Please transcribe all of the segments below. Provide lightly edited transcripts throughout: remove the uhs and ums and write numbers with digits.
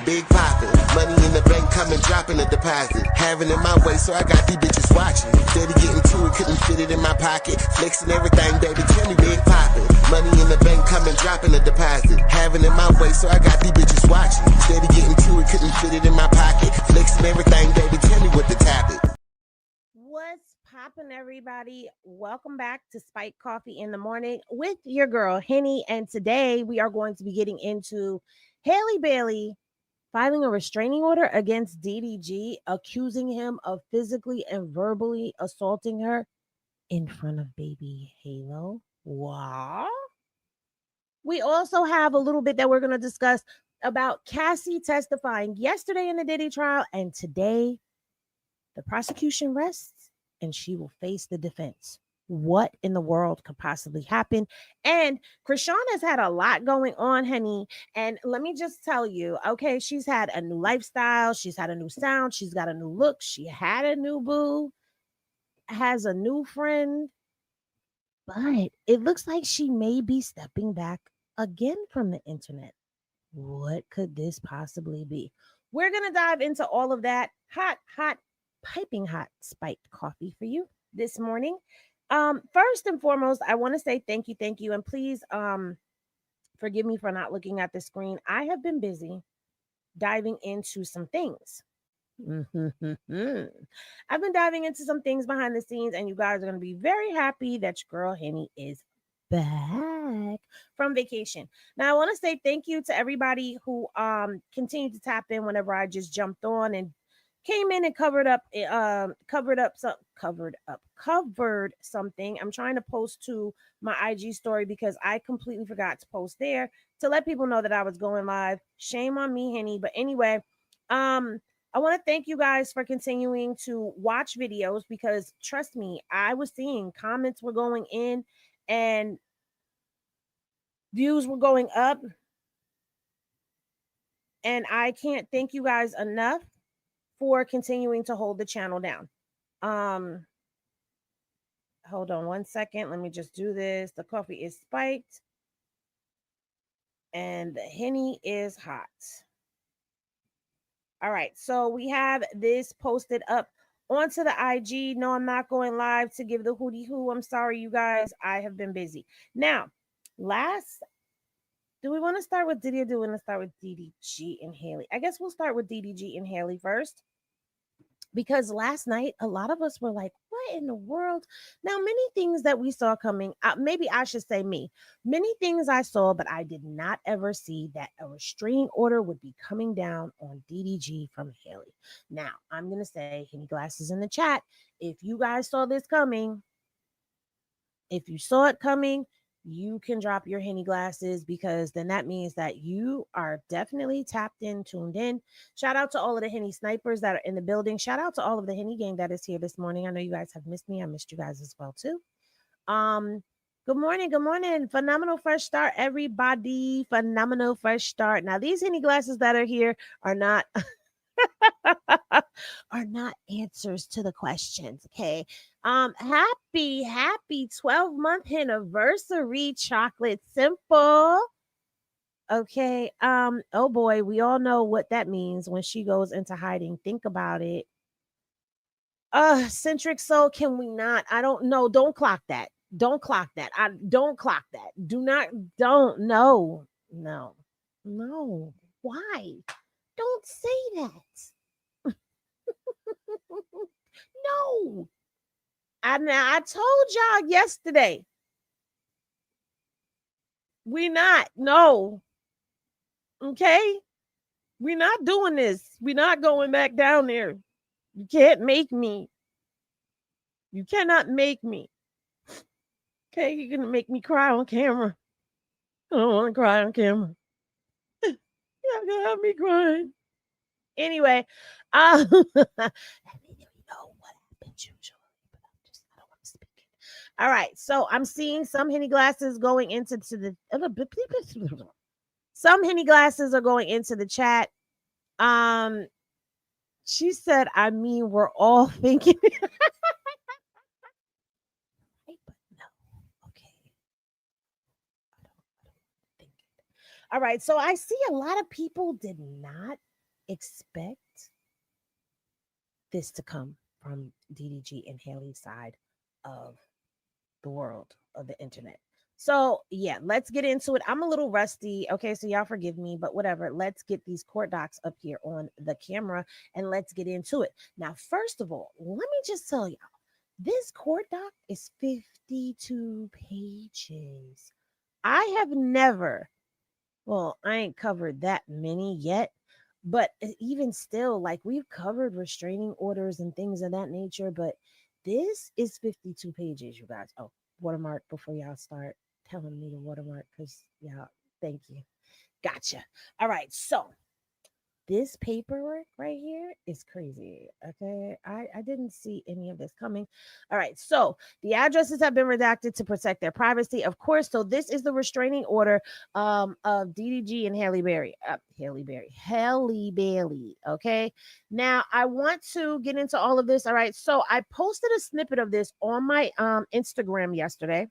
big poppin'. Money in the bank coming, dropping a deposit. Having it my way, so I got these bitches watching. Steady getting to it, couldn't fit it in my pocket. Flexing everything, baby, tell me big poppin'. Money in the bank coming, dropping a deposit. Having it my way, so I got these bitches watching. Steady getting to it, couldn't fit it in my pocket. Flexing everything, baby, tell me what the topic. What's poppin', everybody? Welcome back to Spike Coffee in the Morning with your girl Henny, and today we are going to be getting into Halle Bailey filing a restraining order against DDG, accusing him of physically and verbally assaulting her in front of baby Halo. Wow. We also have a little bit that we're going to discuss about Cassie testifying yesterday in the Diddy trial, and today the prosecution rests and she will face the defense. What in the world could possibly happen? And Chrisean has had a lot going on, honey. And let me just tell you, okay, she's had a new lifestyle, she's had a new sound, she's got a new look, she had a new boo, has a new friend, but it looks like she may be stepping back again from the internet. What could this possibly be? We're going to dive into all of that hot, piping hot spiked coffee for you this morning. First and foremost, I want to say thank you, and please forgive me for not looking at the screen. I have been busy diving into some things. I've been diving into some things behind the scenes, and you guys are going to be very happy that your girl Henny is back from vacation. Now, I want to say thank you to everybody who continued to tap in whenever I just jumped on and came in and covered something. I'm trying to post to my IG story because I completely forgot to post there to let people know that I was going live. Shame on me, Henny. But anyway, I want to thank you guys for continuing to watch videos because trust me, I was seeing comments were going in and views were going up. And I can't thank you guys enough for continuing to hold the channel down. Hold on one second. Let me just do this. The coffee is spiked and the Henny is hot. All right, so we have this posted up onto the IG. No, I'm not going live to give the hootie hoo. I'm sorry, you guys. I have been busy. Now, do we want to start with Diddy or do we want to start with DDG and Halle? I guess we'll start with DDG and Halle first. Because last night, a lot of us were like, what in the world? Now, many things that we saw coming, maybe I should say me, many things I saw, but I did not ever see that a restraining order would be coming down on DDG from Halle. Now, I'm going to say, Henny Glasses in the chat, if you guys saw this coming, if you saw it coming, you can drop your Henny Glasses because then that means that you are definitely tapped in, tuned in. Shout out to all of the Henny snipers that are in the building. Shout out to all of the Henny gang that is here this morning. I know you guys have missed me. I missed you guys as well too. Good morning, good morning. Phenomenal fresh start, everybody. Phenomenal fresh start. Now, these Henny Glasses that are here are not are not answers to the questions. Okay. Happy 12-month anniversary, Chocolate Simple. Okay. Oh boy, we all know what that means when she goes into hiding. Think about it. Centric Soul, can we not? I don't know. Don't clock that. Don't clock that. I don't clock that. Don't no. Why? Don't say that. No. I told y'all yesterday. We not. No. Okay? We're not doing this. We're not going back down there. You can't make me. You cannot make me. Okay, you're gonna make me cry on camera. I don't want to cry on camera. You're gonna have me crying. Anyway, you know what happens usually, but I don't want to speak it. All right, so I'm seeing some Henny Glasses going into the some Henny Glasses are going into the chat. She said, I mean, we're all thinking. Right, but no. Okay. I don't think it. All right. So I see a lot of people did not expect this to come from DDG and Haley's side of the world of the internet. So, yeah, let's get into it. I'm a little rusty. Okay, so y'all forgive me, but whatever. Let's get these court docs up here on the camera and let's get into it. Now, first of all, let me just tell y'all this court doc is 52 pages. I have never, well, I ain't covered that many yet, but even still, like we've covered restraining orders and things of that nature, but this is 52 pages, you guys. Oh, watermark before y'all start telling me to watermark because y'all, thank you. Gotcha. All right. So this paperwork right here is crazy. Okay. I didn't see any of this coming. All right. So the addresses have been redacted to protect their privacy, of course. So this is the restraining order of DDG and Halle Bailey. Okay. Now I want to get into all of this. All right. So I posted a snippet of this on my Instagram yesterday.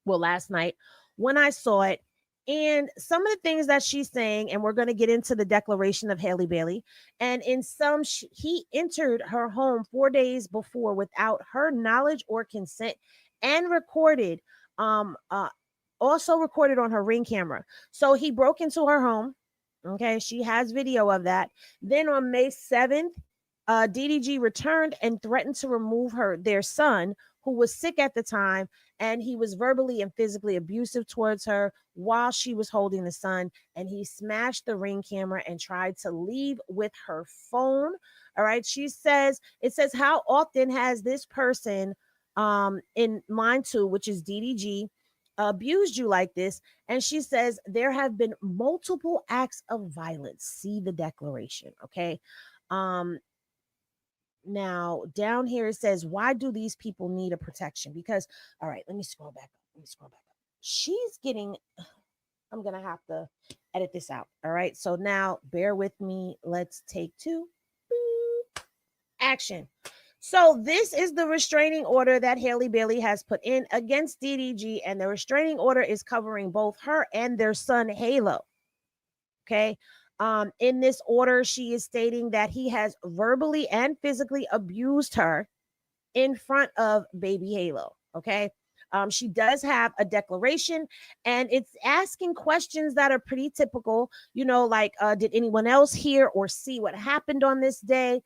Well, last night when I saw it. And some of the things that she's saying, and we're going to get into the declaration of Halle Bailey. And in some, he entered her home 4 days before without her knowledge or consent, and recorded, also recorded on her Ring camera. So he broke into her home. Okay, she has video of that. Then on May 7th, DDG returned and threatened to remove their son, who was sick at the time, and he was verbally and physically abusive towards her while she was holding the son. And he smashed the Ring camera and tried to leave with her phone. All right. She says, it says, how often has this person in mine too, which is DDG, abused you like this? And she says, there have been multiple acts of violence. See the declaration. Okay. Now, down here it says, why do these people need a protection? Because, all right, let me scroll back up. She's getting, I'm going to have to edit this out. All right. So now bear with me. Let's take two. Boop. Action. So this is the restraining order that Halle Bailey has put in against DDG. And the restraining order is covering both her and their son, Halo. Okay. In this order, she is stating that he has verbally and physically abused her in front of baby Halo. Okay. She does have a declaration, and it's asking questions that are pretty typical, like, did anyone else hear or see what happened on this day?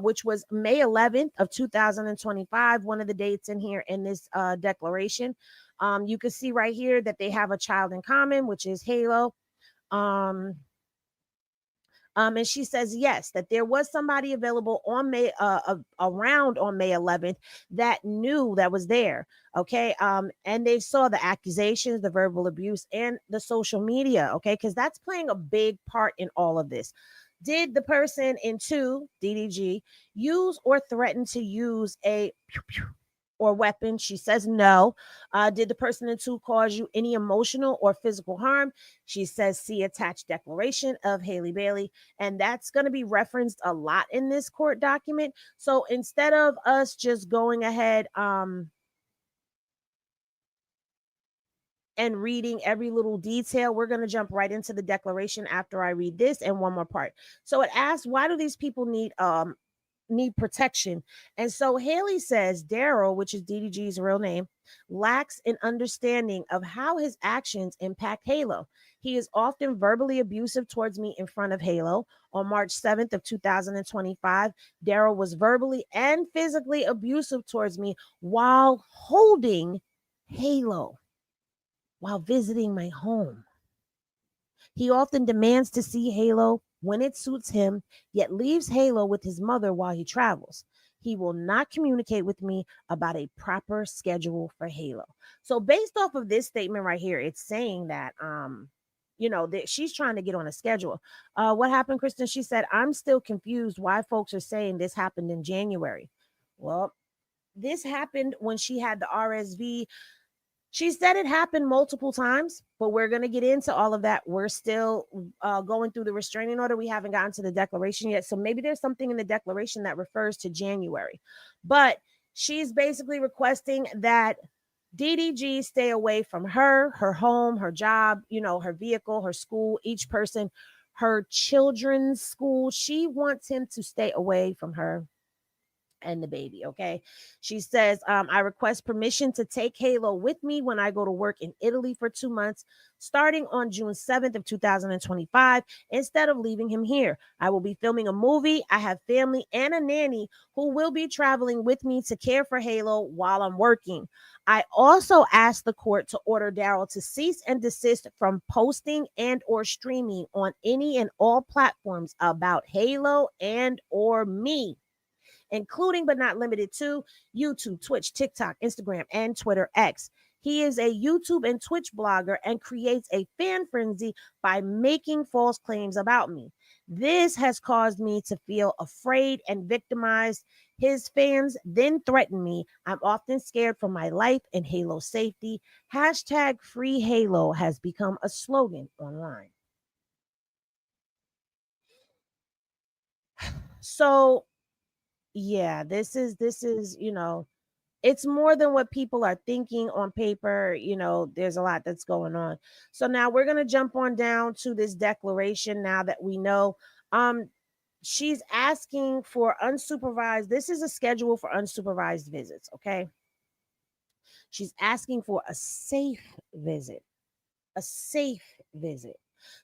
Which was May 11th of 2025, one of the dates in here in this declaration. You can see right here that they have a child in common, which is Halo. And she says, yes, that there was somebody available on around on May 11th that knew that was there. Okay. And they saw the accusations, the verbal abuse, and the social media. Okay. Because that's playing a big part in all of this. Did the person in DDG, use or threaten to use a or weapon? She says no. Did the person in cause you any emotional or physical harm? She says see attached declaration of Halle Bailey. And that's going to be referenced a lot in this court document. So instead of us just going ahead and reading every little detail, we're going to jump right into the declaration after I read this and one more part. So it asks, why do these people need protection? And so Haley says Daryl, which is DDG's real name, lacks an understanding of how his actions impact Halo. He is often verbally abusive towards me in front of Halo. On March 7th of 2025, Daryl was verbally and physically abusive towards me while holding Halo, while visiting my home. He often demands to see Halo when it suits him, yet leaves Halo with his mother while he travels. He will not communicate with me about a proper schedule for Halo. So based off of this statement right here, it's saying that that she's trying to get on a schedule. What happened, Kristen? She said, I'm still confused why folks are saying this happened in January. Well, this happened when she had the RSV. She said it happened multiple times, but we're going to get into all of that. We're still going through the restraining order. We haven't gotten to the declaration yet. So maybe there's something in the declaration that refers to January. But she's basically requesting that DDG stay away from her home, her job, her vehicle, her school, each person, her children's school. She wants him to stay away from her and the baby. Okay. She says, I request permission to take Halo with me when I go to work in Italy for 2 months, starting on June 7th of 2025, instead of leaving him here. I will be filming a movie. I have family and a nanny who will be traveling with me to care for Halo while I'm working. I also asked the court to order Daryl to cease and desist from posting and or streaming on any and all platforms about Halo and or me, including but not limited to YouTube, Twitch, TikTok, Instagram, and Twitter X. He is a YouTube and Twitch blogger and creates a fan frenzy by making false claims about me. This has caused me to feel afraid and victimized. His fans then threaten me. I'm often scared for my life and Halo safety. Hashtag free Halo has become a slogan online. So yeah, this is it's more than what people are thinking on paper. There's a lot that's going on. So now we're going to jump on down to this declaration now that we know. She's asking for unsupervised. This is a schedule for unsupervised visits. Okay. She's asking for a safe visit. A safe visit.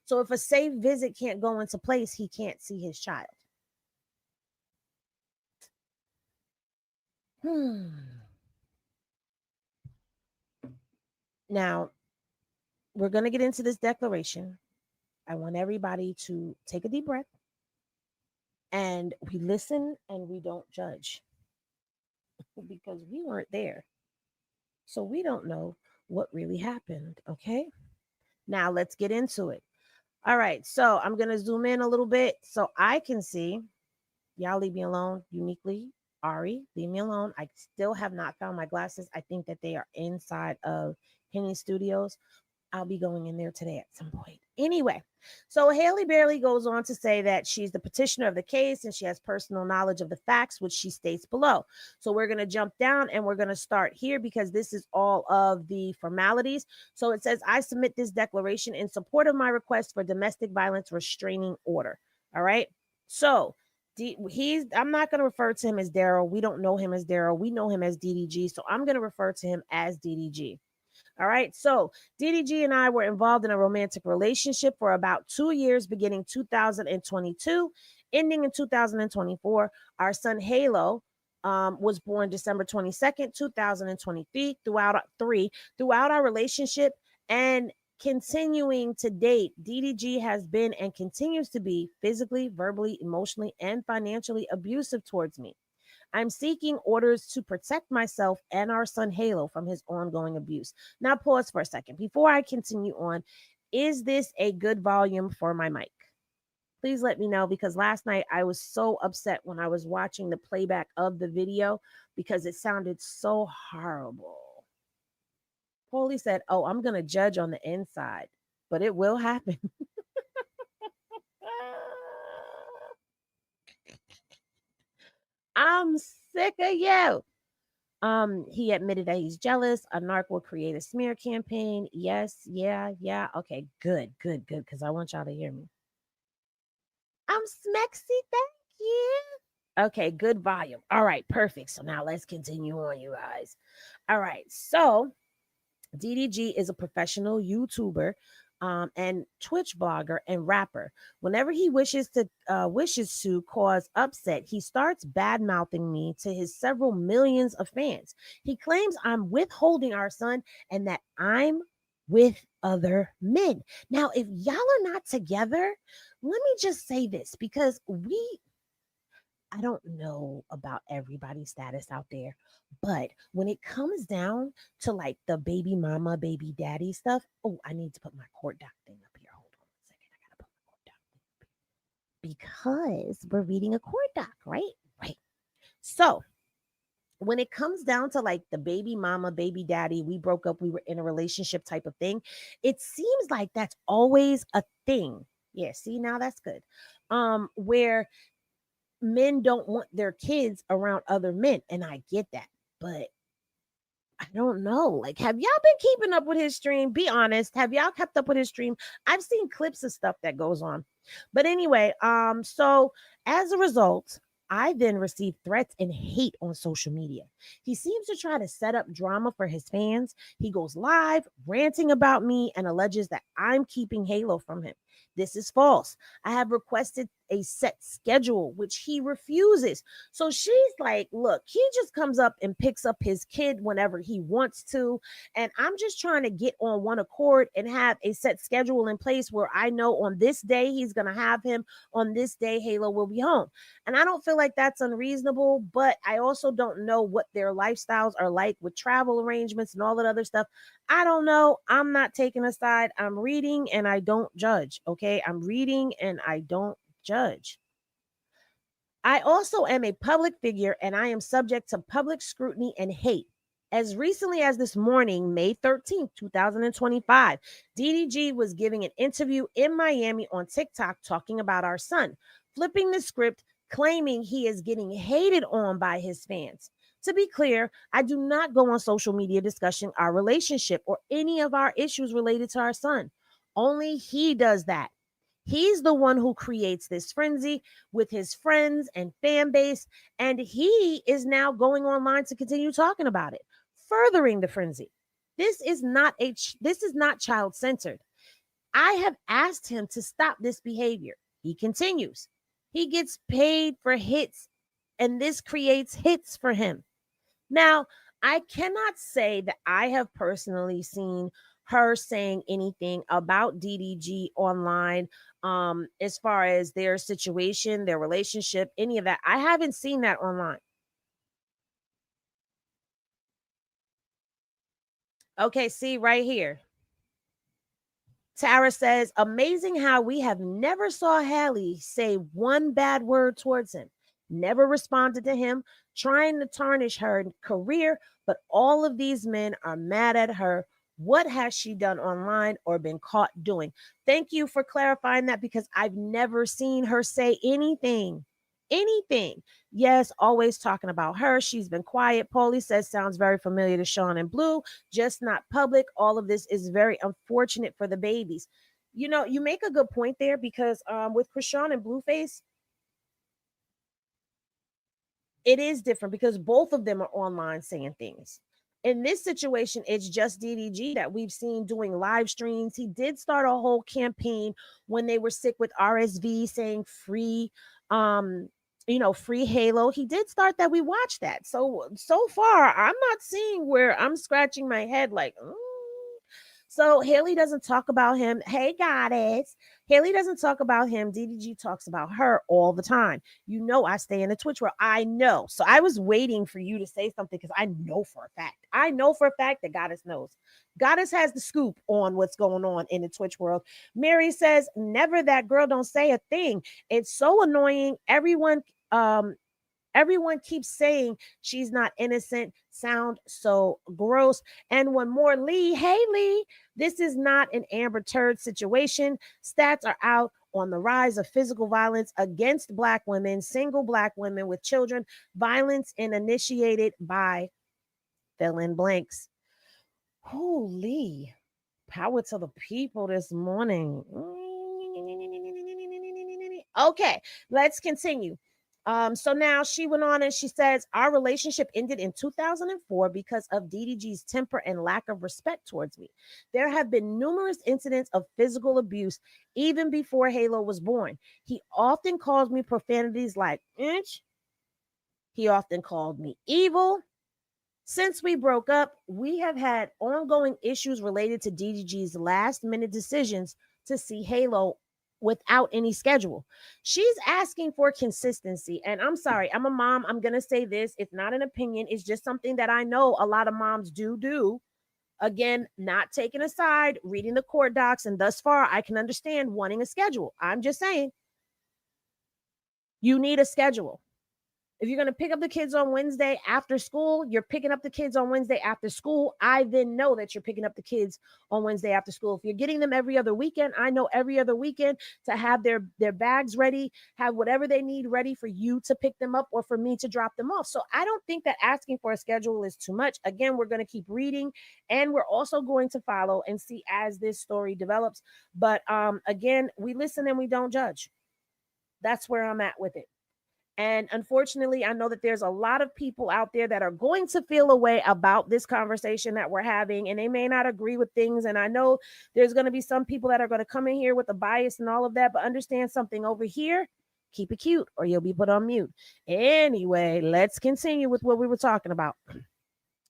So if a safe visit can't go into place, he can't see his child. Now, we're going to get into this declaration. I want everybody to take a deep breath and we listen and we don't judge because we weren't there. So we don't know what really happened. Okay. Now let's get into it. All right. So I'm going to zoom in a little bit so I can see. Y'all leave me alone. Uniquely, Ari, leave me alone. I still have not found my glasses. I think that they are inside of Henny Studios. I'll be going in there today at some point. Anyway, so Halle Bailey goes on to say that she's the petitioner of the case and she has personal knowledge of the facts, which she states below. So we're going to jump down and we're going to start here because this is all of the formalities. So it says, I submit this declaration in support of my request for domestic violence restraining order. All right. So I'm not going to refer to him as Daryl. We don't know him as Daryl. We know him as DDG. So I'm going to refer to him as DDG. All right. So DDG and I were involved in a romantic relationship for about 2 years, beginning 2022, ending in 2024. Our son Halo was born December 22nd, 2023. Throughout our relationship and continuing to date, DDG has been and continues to be physically, verbally, emotionally, and financially abusive towards me. I'm seeking orders to protect myself and our son Halo from his ongoing abuse. Now, pause for a second. Before I continue on, is this a good volume for my mic? Please let me know because last night I was so upset when I was watching the playback of the video because it sounded so horrible. Paulie said, oh, I'm going to judge on the inside, but it will happen. I'm sick of you. He admitted that he's jealous. A narc will create a smear campaign. Yes, yeah. Okay, good. Because I want y'all to hear me. I'm smexy, thank you. Okay, good volume. All right, perfect. So now let's continue on, you guys. All right, so DDG is a professional YouTuber and Twitch blogger and rapper. Whenever he wishes to cause upset, he starts bad mouthing me to his several millions of fans. He claims I'm withholding our son and that I'm with other men. Now, if y'all are not together, let me just say this because I don't know about everybody's status out there, but when it comes down to like the baby mama, baby daddy stuff, oh, I need to put my court doc thing up here. Hold on a second. I gotta put my court doc thing up here because we're reading a court doc, right? Right. So when it comes down to like the baby mama, baby daddy, we broke up, we were in a relationship type of thing, it seems like that's always a thing. Yeah, see, now that's good. Where men don't want their kids around other men, and I get that, but I don't know. Like, have y'all been keeping up with his stream? Be honest. Have y'all kept up with his stream? I've seen clips of stuff that goes on. But anyway, so as a result, I then received threats and hate on social media. He seems to try to set up drama for his fans. He goes live ranting about me and alleges that I'm keeping Halo from him. This is false. I have requested a set schedule, which he refuses. So she's like, look, he just comes up and picks up his kid whenever he wants to. And I'm just trying to get on one accord and have a set schedule in place where I know on this day he's going to have him, on this day Halo will be home. And I don't feel like that's unreasonable, but I also don't know what their lifestyles are like with travel arrangements and all that other stuff. I don't know. I'm not taking a side. I'm reading and I don't judge. Okay. I'm reading and I don't judge. I also am a public figure and I am subject to public scrutiny and hate. As recently as this morning, May 13th, 2025, DDG was giving an interview in Miami on TikTok talking about our son, flipping the script, claiming he is getting hated on by his fans. To be clear, I do not go on social media discussing our relationship or any of our issues related to our son. Only he does that. He's the one who creates this frenzy with his friends and fan base, and he is now going online to continue talking about it, furthering the frenzy. This is not child centered. I have asked him to stop this behavior. He continues. He gets paid for hits, and this creates hits for him. Now, I cannot say that I have personally seen her saying anything about DDG online, as far as their situation, their relationship, any of that. I haven't seen that online. Okay, see right here. Tara says, amazing how we have never saw Halle say one bad word towards him, never responded to him, trying to tarnish her career, but all of these men are mad at her. What has she done online or been caught doing? Thank you for clarifying that because I've never seen her say anything. Anything. Yes, always talking about her. She's been quiet. Paulie says sounds very familiar to Sean and Blue, just not public. All of this is very unfortunate for the babies. You know, you make a good point there because with Chrisean and Blueface, it is different because both of them are online saying things. In this situation, it's just DDG that we've seen doing live streams. He did start a whole campaign when they were sick with RSV saying free, um, free Halo. He did start that. We watched that. So far, I'm not seeing where I'm scratching my head like, So Haley doesn't talk about him. Hey, goddess. Haley doesn't talk about him. DDG talks about her all the time. You know, I stay in the Twitch world. I know. So I was waiting for you to say something because I know for a fact. I know for a fact that Goddess knows. Goddess has the scoop on what's going on in the Twitch world. Mary says, never that girl don't say a thing. It's so annoying. Everyone keeps saying she's not innocent. Sound so gross. And one more, Lee. Hey, Lee. This is not an Amber Turd situation. Stats are out on the rise of physical violence against Black women, single Black women with children, violence initiated by fill in blanks. Holy power to the people this morning. Okay, let's continue. So now she went on and she says, our relationship ended in 2004 because of DDG's temper and lack of respect towards me. There have been numerous incidents of physical abuse even before Halo was born. He often calls me profanities like inch. He often called me evil. Since we broke up, we have had ongoing issues related to DDG's last minute decisions to see Halo without any schedule. She's asking for consistency. And I'm sorry, I'm a mom. I'm going to say this. It's not an opinion. It's just something that I know a lot of moms do. Again, not taking a side, reading the court docs. And thus far, I can understand wanting a schedule. I'm just saying, you need a schedule. If you're going to pick up the kids on Wednesday after school, you're picking up the kids on Wednesday after school. I then know that you're picking up the kids on Wednesday after school. If you're getting them every other weekend, I know every other weekend to have their bags ready, have whatever they need ready for you to pick them up or for me to drop them off. So I don't think that asking for a schedule is too much. Again, we're going to keep reading, and we're also going to follow and see as this story develops. But again, we listen and we don't judge. That's where I'm at with it. And unfortunately, I know that there's a lot of people out there that are going to feel a way about this conversation that we're having, and they may not agree with things. And I know there's going to be some people that are going to come in here with a bias and all of that, but understand something over here. Keep it cute or you'll be put on mute. Anyway, let's continue with what we were talking about.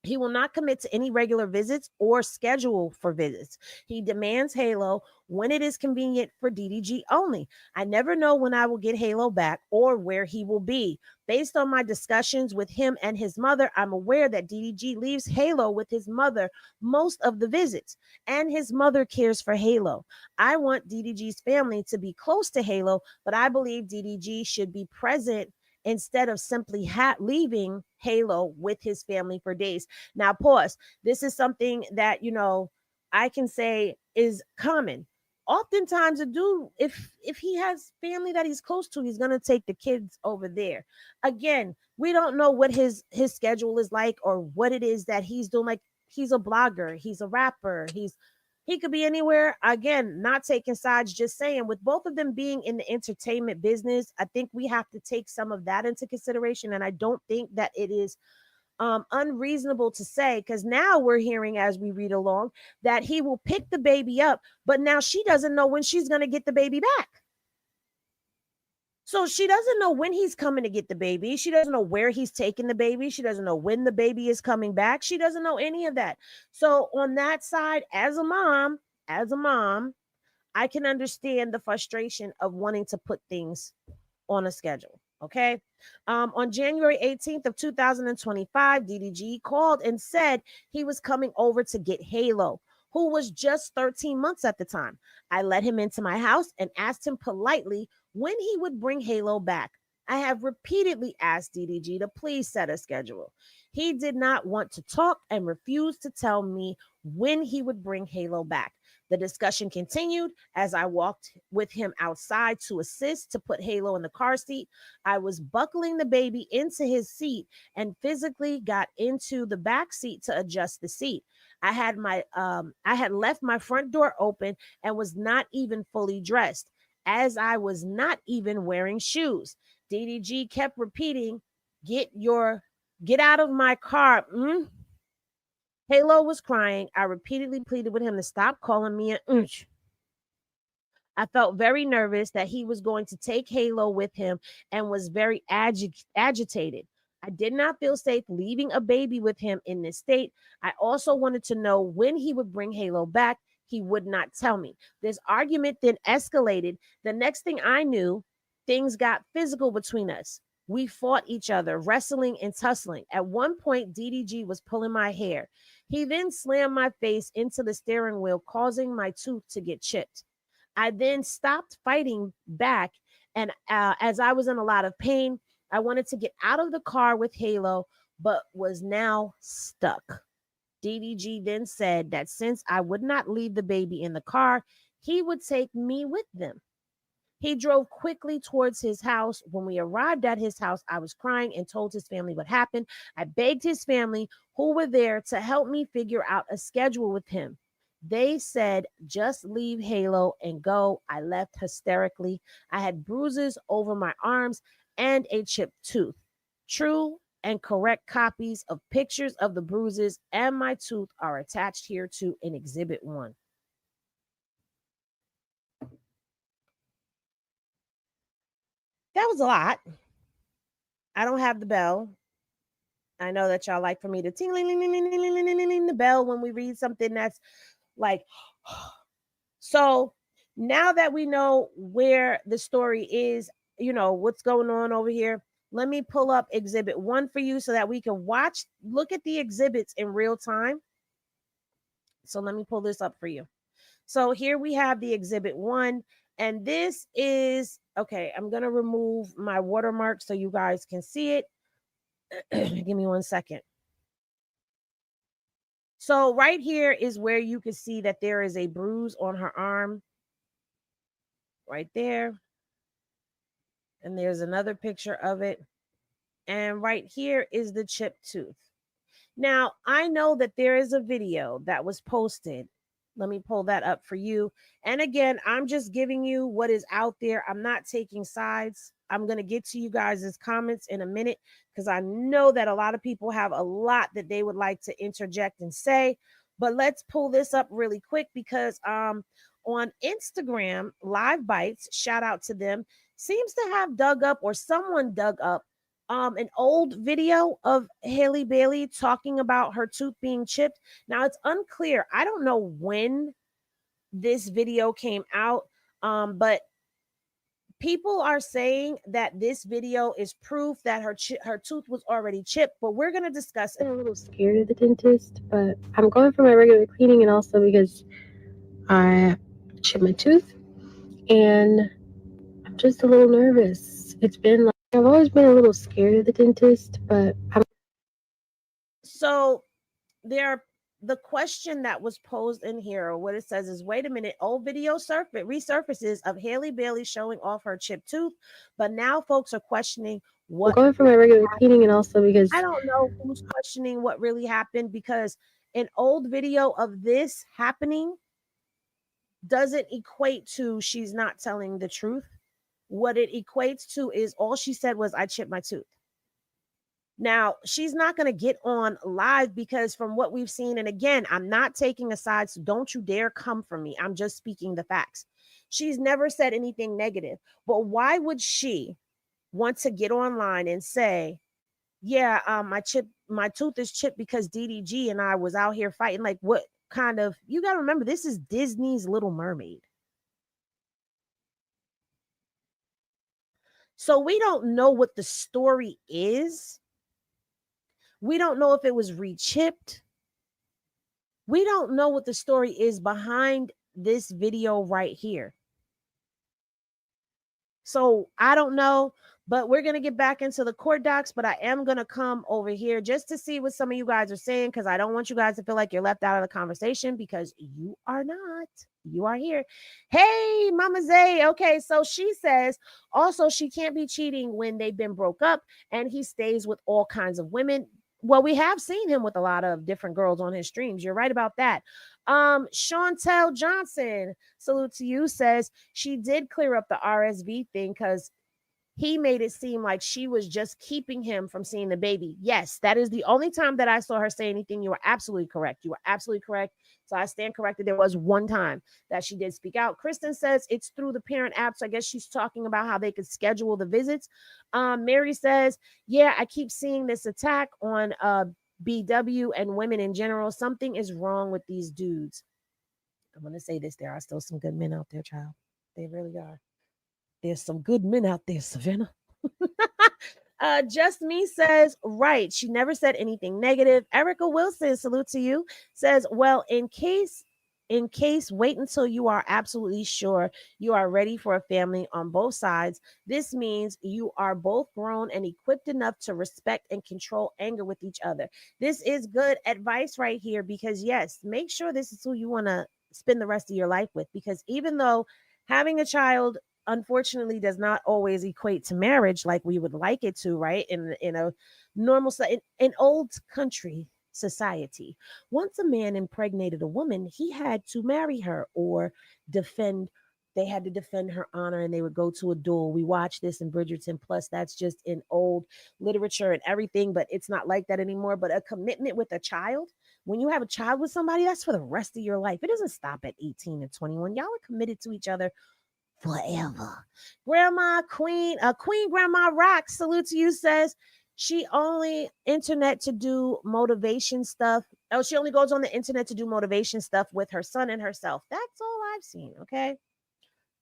He will not commit to any regular visits or schedule for visits. He demands Halo when it is convenient for DDG only. I never know when I will get Halo back or where he will be. Based on my discussions with him and his mother, I'm aware that DDG leaves Halo with his mother most of the visits, and his mother cares for Halo. I want DDG's family to be close to Halo, but I believe DDG should be present instead of simply leaving Halo with his family for days. Now, pause. This is something that, I can say is common. Oftentimes a dude, if he has family that he's close to, he's going to take the kids over there. Again, we don't know what his schedule is like or what it is that he's doing. Like, he's a blogger, he's a rapper, he could be anywhere. Again, not taking sides, just saying, with both of them being in the entertainment business, I think we have to take some of that into consideration. And I don't think that it is unreasonable to say, because now we're hearing as we read along that he will pick the baby up, but now she doesn't know when she's going to get the baby back. So she doesn't know when he's coming to get the baby. She doesn't know where he's taking the baby. She doesn't know when the baby is coming back. She doesn't know any of that. So on that side, as a mom, I can understand the frustration of wanting to put things on a schedule. Okay. On January 18th of 2025, DDG called and said he was coming over to get Halo, who was just 13 months at the time. I let him into my house and asked him politely when he would bring Halo back. I have repeatedly asked DDG to please set a schedule. He did not want to talk and refused to tell me when he would bring Halo back. The discussion continued as I walked with him outside to assist to put Halo in the car seat. I was buckling the baby into his seat and physically got into the back seat to adjust the seat. I had left my front door open and was not even fully dressed, as I was not even wearing shoes. DDG kept repeating, get out of my car. Halo was crying. I repeatedly pleaded with him to stop calling me an unch. I felt very nervous that he was going to take Halo with him and was very agitated. I did not feel safe leaving a baby with him in this state. I also wanted to know when he would bring Halo back. He would not tell me. This argument then escalated. The next thing I knew, things got physical between us. We fought each other, wrestling and tussling. At one point, DDG was pulling my hair. He then slammed my face into the steering wheel, causing my tooth to get chipped. I then stopped fighting back, and as I was in a lot of pain, I wanted to get out of the car with Halo, but was now stuck. DDG then said that since I would not leave the baby in the car, he would take me with them. He drove quickly towards his house. When we arrived at his house, I was crying and told his family what happened. I begged his family, who were there, to help me figure out a schedule with him. They said, just leave Halo and go. I left hysterically. I had bruises over my arms and a chipped tooth. True and correct copies of pictures of the bruises and my tooth are attached here to in Exhibit 1. That was a lot. I don't have the bell. I know that y'all like for me to ting the bell when we read something that's like. So now that we know where the story is, what's going on over here, let me pull up Exhibit 1 for you so that we can look at the exhibits in real time. So let me pull this up for you. So here we have the Exhibit 1. And this is, okay, I'm going to remove my watermark so you guys can see it. Give me 1 second. So right here is where you can see that there is a bruise on her arm right there. And there's another picture of it. And right here is the chipped tooth. Now, I know that there is a video that was posted. Let me pull that up for you. And again, I'm just giving you what is out there. I'm not taking sides. I'm going to get to you guys' comments in a minute because I know that a lot of people have a lot that they would like to interject and say. But let's pull this up really quick because on Instagram, Live Bites, shout out to them, seems to have dug up or someone dug up an old video of Halle Bailey talking about her tooth being chipped. Now it's unclear. I don't know when this video came out, but people are saying that this video is proof that her tooth was already chipped. But we're gonna discuss it. I'm a little scared of the dentist, but I'm going for my regular cleaning and also because I chipped my tooth and I'm just a little nervous. It's been like I've always been a little scared of the dentist, but So the question that was posed in here, or what it says is, wait a minute, old video resurfaces of Halle Bailey showing off her chipped tooth, but now folks are questioning what. I'm going for my regular cleaning and also because I don't know who's questioning what really happened because an old video of this happening doesn't equate to she's not telling the truth. What it equates to is all she said was, I chipped my tooth. Now, she's not going to get on live because from what we've seen, and again, I'm not taking a side, so don't you dare come for me. I'm just speaking the facts. She's never said anything negative. But why would she want to get online and say, yeah, my tooth is chipped because DDG and I was out here fighting? Like, what kind of, you got to remember, this is Disney's Little Mermaid. So we don't know what the story is. We don't know if it was rechipped. We don't know what the story is behind this video right here. So I don't know, but we're going to get back into the court docs, but I am going to come over here just to see what some of you guys are saying because I don't want you guys to feel like you're left out of the conversation because you are not. You are here. Hey, Mama Zay. Okay, so she says also she can't be cheating when they've been broke up and he stays with all kinds of women. Well, we have seen him with a lot of different girls on his streams. You're right about that. Chantel Johnson, salute to you, says she did clear up the RSV thing because he made it seem like she was just keeping him from seeing the baby. Yes, that is the only time that I saw her say anything. You are absolutely correct. You are absolutely correct. So I stand corrected. There was one time that she did speak out. Kristen says it's through the parent app. So I guess she's talking about how they could schedule the visits. Mary says, yeah, I keep seeing this attack on BW and women in general. Something is wrong with these dudes. I'm going to say this. There are still some good men out there, child. They really are. There's some good men out there, Savannah. Just Me says, right. She never said anything negative. Erica Wilson, salute to you, says, well, in case, wait until you are absolutely sure you are ready for a family on both sides. This means you are both grown and equipped enough to respect and control anger with each other. This is good advice right here because, yes, make sure this is who you want to spend the rest of your life with because even though having a child unfortunately does not always equate to marriage like we would like it to, right? In a normal in old country society, once a man impregnated a woman, he had to marry her or defend. They had to defend her honor and they would go to a duel. We watch this in Bridgerton. Plus, that's just in old literature and everything, but it's not like that anymore. But a commitment with a child, when you have a child with somebody, that's for the rest of your life. It doesn't stop at 18 and 21. Y'all are committed to each other forever. Grandma Queen Grandma Rock, salute to you, says she only internet to do motivation stuff. Oh, she only goes on the internet to do motivation stuff with her son and herself. That's all I've seen. Okay.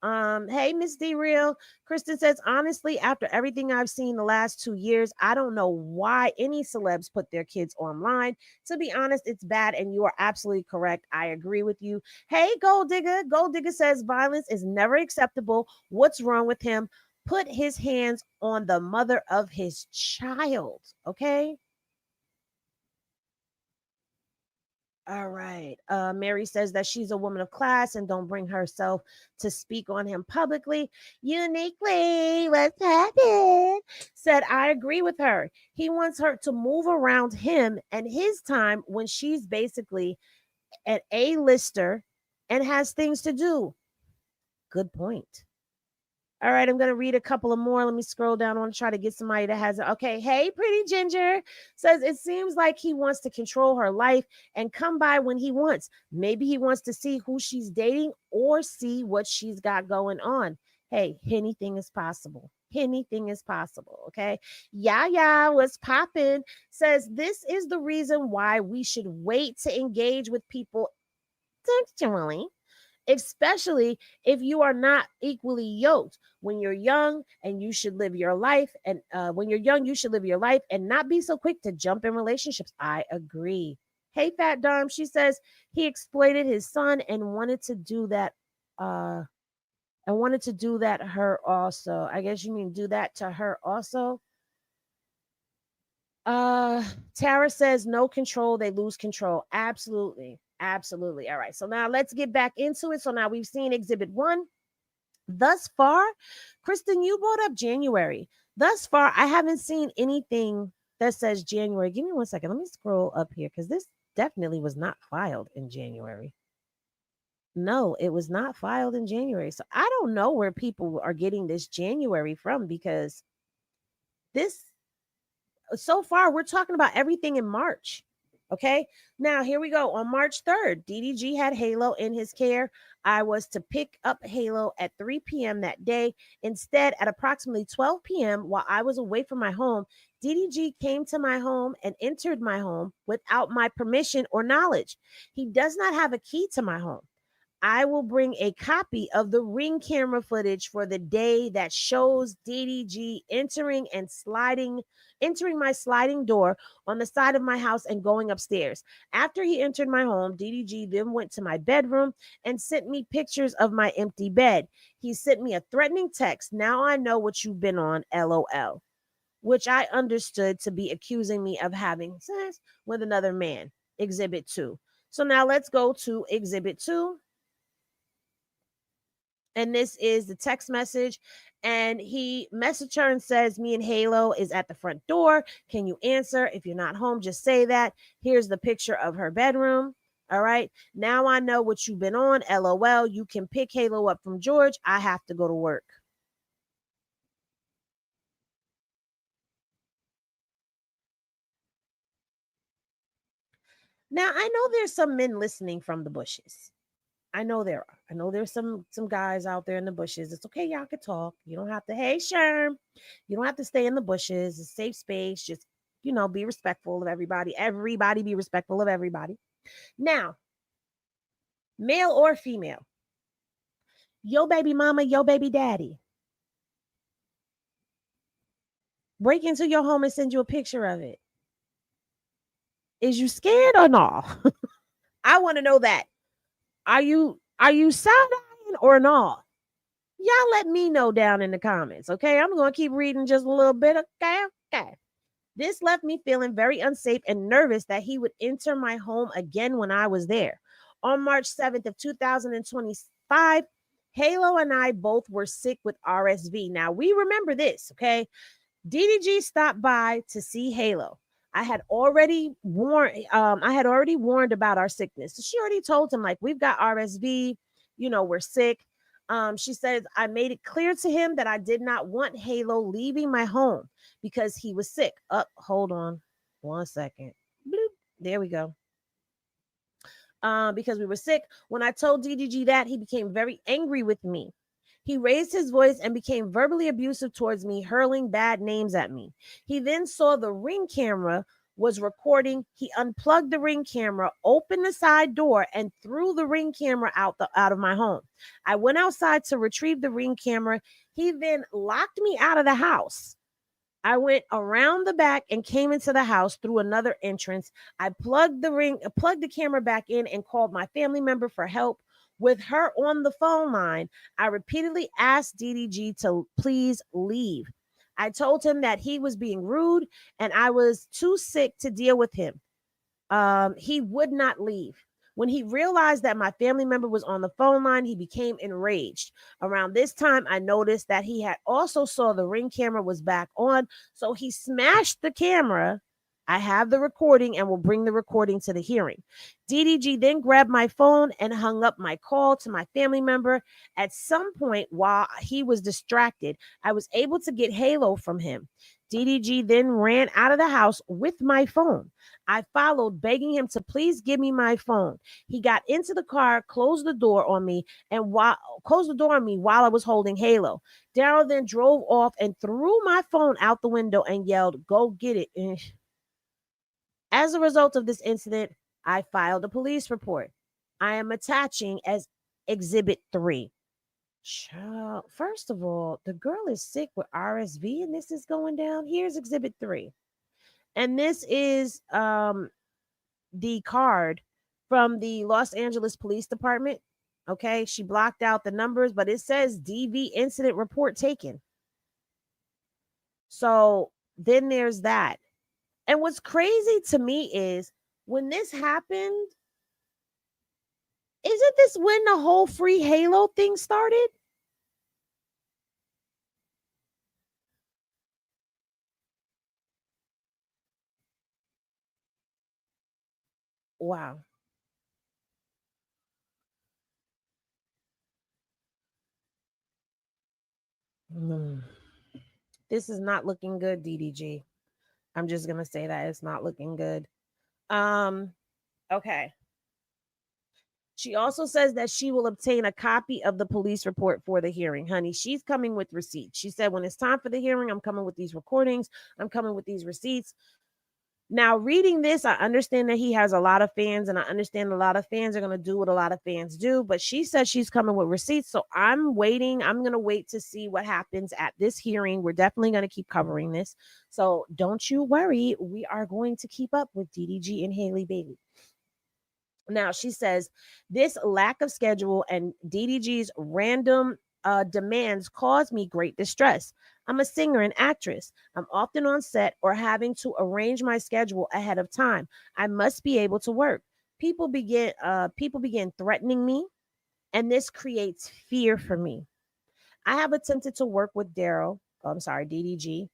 Hey, Miss D Real. Kristen says, honestly, after everything I've seen the last 2 years, I don't know why any celebs put their kids online. To be honest, it's bad, and you are absolutely correct. I agree with you. Hey, Gold Digger. Gold Digger says violence is never acceptable. What's wrong with him? put his hands on the mother of his child. Okay. All right. Mary says that she's a woman of class and don't bring herself to speak on him publicly. Uniquely, what's happened? Said, I agree with her. He wants her to move around him and his time when she's basically an A-lister and has things to do. Good point. All right, I'm going to read a couple of more. Let me scroll down. I want to try to get somebody that has it. Okay, hey, pretty ginger says it seems like he wants to control her life and come by when he wants. Maybe he wants to see who she's dating or see what she's got going on. Hey, anything is possible. Anything is possible. Okay. Yeah, what's popping? Says this is the reason why we should wait to engage with people sexually, especially if you are not equally yoked. When you're young and you should live your life, and when you're young, you should live your life and not be so quick to jump in relationships. I agree. Hey, Fat Dom, she says he exploited his son and wanted to do that. Her also. I guess you mean do that to her also. Tara says no control, they lose control. Absolutely. Absolutely. All right. So now let's get back into it. So now we've seen exhibit 1. Thus far, Kristen, you brought up January. Thus far, I haven't seen anything that says January. Give me 1 second. Let me scroll up here because this definitely was not filed in January. No, it was not filed in January. So I don't know where people are getting this January from, because this, so far, we're talking about everything in March. Okay. Now, here we go. On March 3rd, DDG had Halo in his care. I was to pick up Halo at 3 p.m. that day. Instead, at approximately 12 p.m., while I was away from my home, DDG came to my home and entered my home without my permission or knowledge. He does not have a key to my home. I will bring a copy of the Ring camera footage for the day that shows DDG entering my sliding door on the side of my house and going upstairs. After he entered my home, DDG then went to my bedroom and sent me pictures of my empty bed. He sent me a threatening text. Now I know what you've been on, LOL, which I understood to be accusing me of having sex with another man. Exhibit 2. So now let's go to Exhibit 2. And this is the text message. And he messaged her and says, me and Halo is at the front door. Can you answer? If you're not home, just say that. Here's the picture of her bedroom. All right. Now I know what you've been on. LOL. You can pick Halo up from George. I have to go to work. Now, I know there's some men listening from the bushes. I know there are. I know there's some guys out there in the bushes. It's okay, y'all can talk. You don't have to, hey Sherm, you don't have to stay in the bushes. It's a safe space. Just, be respectful of everybody. Everybody be respectful of everybody. Now, male or female, yo baby mama, yo baby daddy, break into your home and send you a picture of it. Is you scared or not? I want to know that. Are you side-eyeing or not? Y'all let me know down in the comments, okay? I'm going to keep reading just a little bit, okay? This left me feeling very unsafe and nervous that he would enter my home again when I was there. On March 7th of 2025, Halo and I both were sick with RSV. Now, we remember this, okay? DDG stopped by to see Halo. I had already warned about our sickness. So she already told him, like, we've got RSV, we're sick. She said, I made it clear to him that I did not want Halo leaving my home because he was sick. Hold on 1 second. Bloop. There we go. Because we were sick. When I told DDG that, he became very angry with me. He raised his voice and became verbally abusive towards me, hurling bad names at me. He then saw the Ring camera was recording. He unplugged the Ring camera, opened the side door, and threw the Ring camera out of my home. I went outside to retrieve the Ring camera. He then locked me out of the house. I went around the back and came into the house through another entrance. I plugged the camera back in and called my family member for help. With her on the phone line, I repeatedly asked DDG to please leave. I told him that he was being rude and I was too sick to deal with him. He would not leave. When he realized that my family member was on the phone line, he became enraged. Around this time, I noticed that he had also saw the Ring camera was back on, so he smashed the camera. I have the recording and will bring the recording to the hearing. DDG then grabbed my phone and hung up my call to my family member. At some point, while he was distracted, I was able to get Halo from him. DDG then ran out of the house with my phone. I followed, begging him to please give me my phone. He got into the car, closed the door on me, while I was holding Halo. Daryl then drove off and threw my phone out the window and yelled, "Go get it." As a result of this incident, I filed a police report. I am attaching as Exhibit 3. Child, first of all, the girl is sick with RSV and this is going down. Here's Exhibit 3. And this is the card from the Los Angeles Police Department. Okay, she blocked out the numbers, but it says DV incident report taken. So then there's that. And what's crazy to me is when this happened, isn't this when the whole free Halo thing started? Wow. This is not looking good, DDG. I'm just going to say that it's not looking good. Okay. She also says that she will obtain a copy of the police report for the hearing. Honey, she's coming with receipts. She said, when it's time for the hearing, I'm coming with these recordings. I'm coming with these receipts. Now, reading this, I understand that he has a lot of fans, and I understand a lot of fans are going to do what a lot of fans do. But she said she's coming with receipts. So I'm waiting. I'm going to wait to see what happens at this hearing. We're definitely going to keep covering this. So don't you worry. We are going to keep up with DDG and Halle Bailey. Now, she says this lack of schedule and DDG's random demands cause me great distress. I'm a singer and actress. I'm often on set or having to arrange my schedule ahead of time. I must be able to work. People begin threatening me, and this creates fear for me. I have attempted to work with Daryl. Oh, I'm sorry, DDG.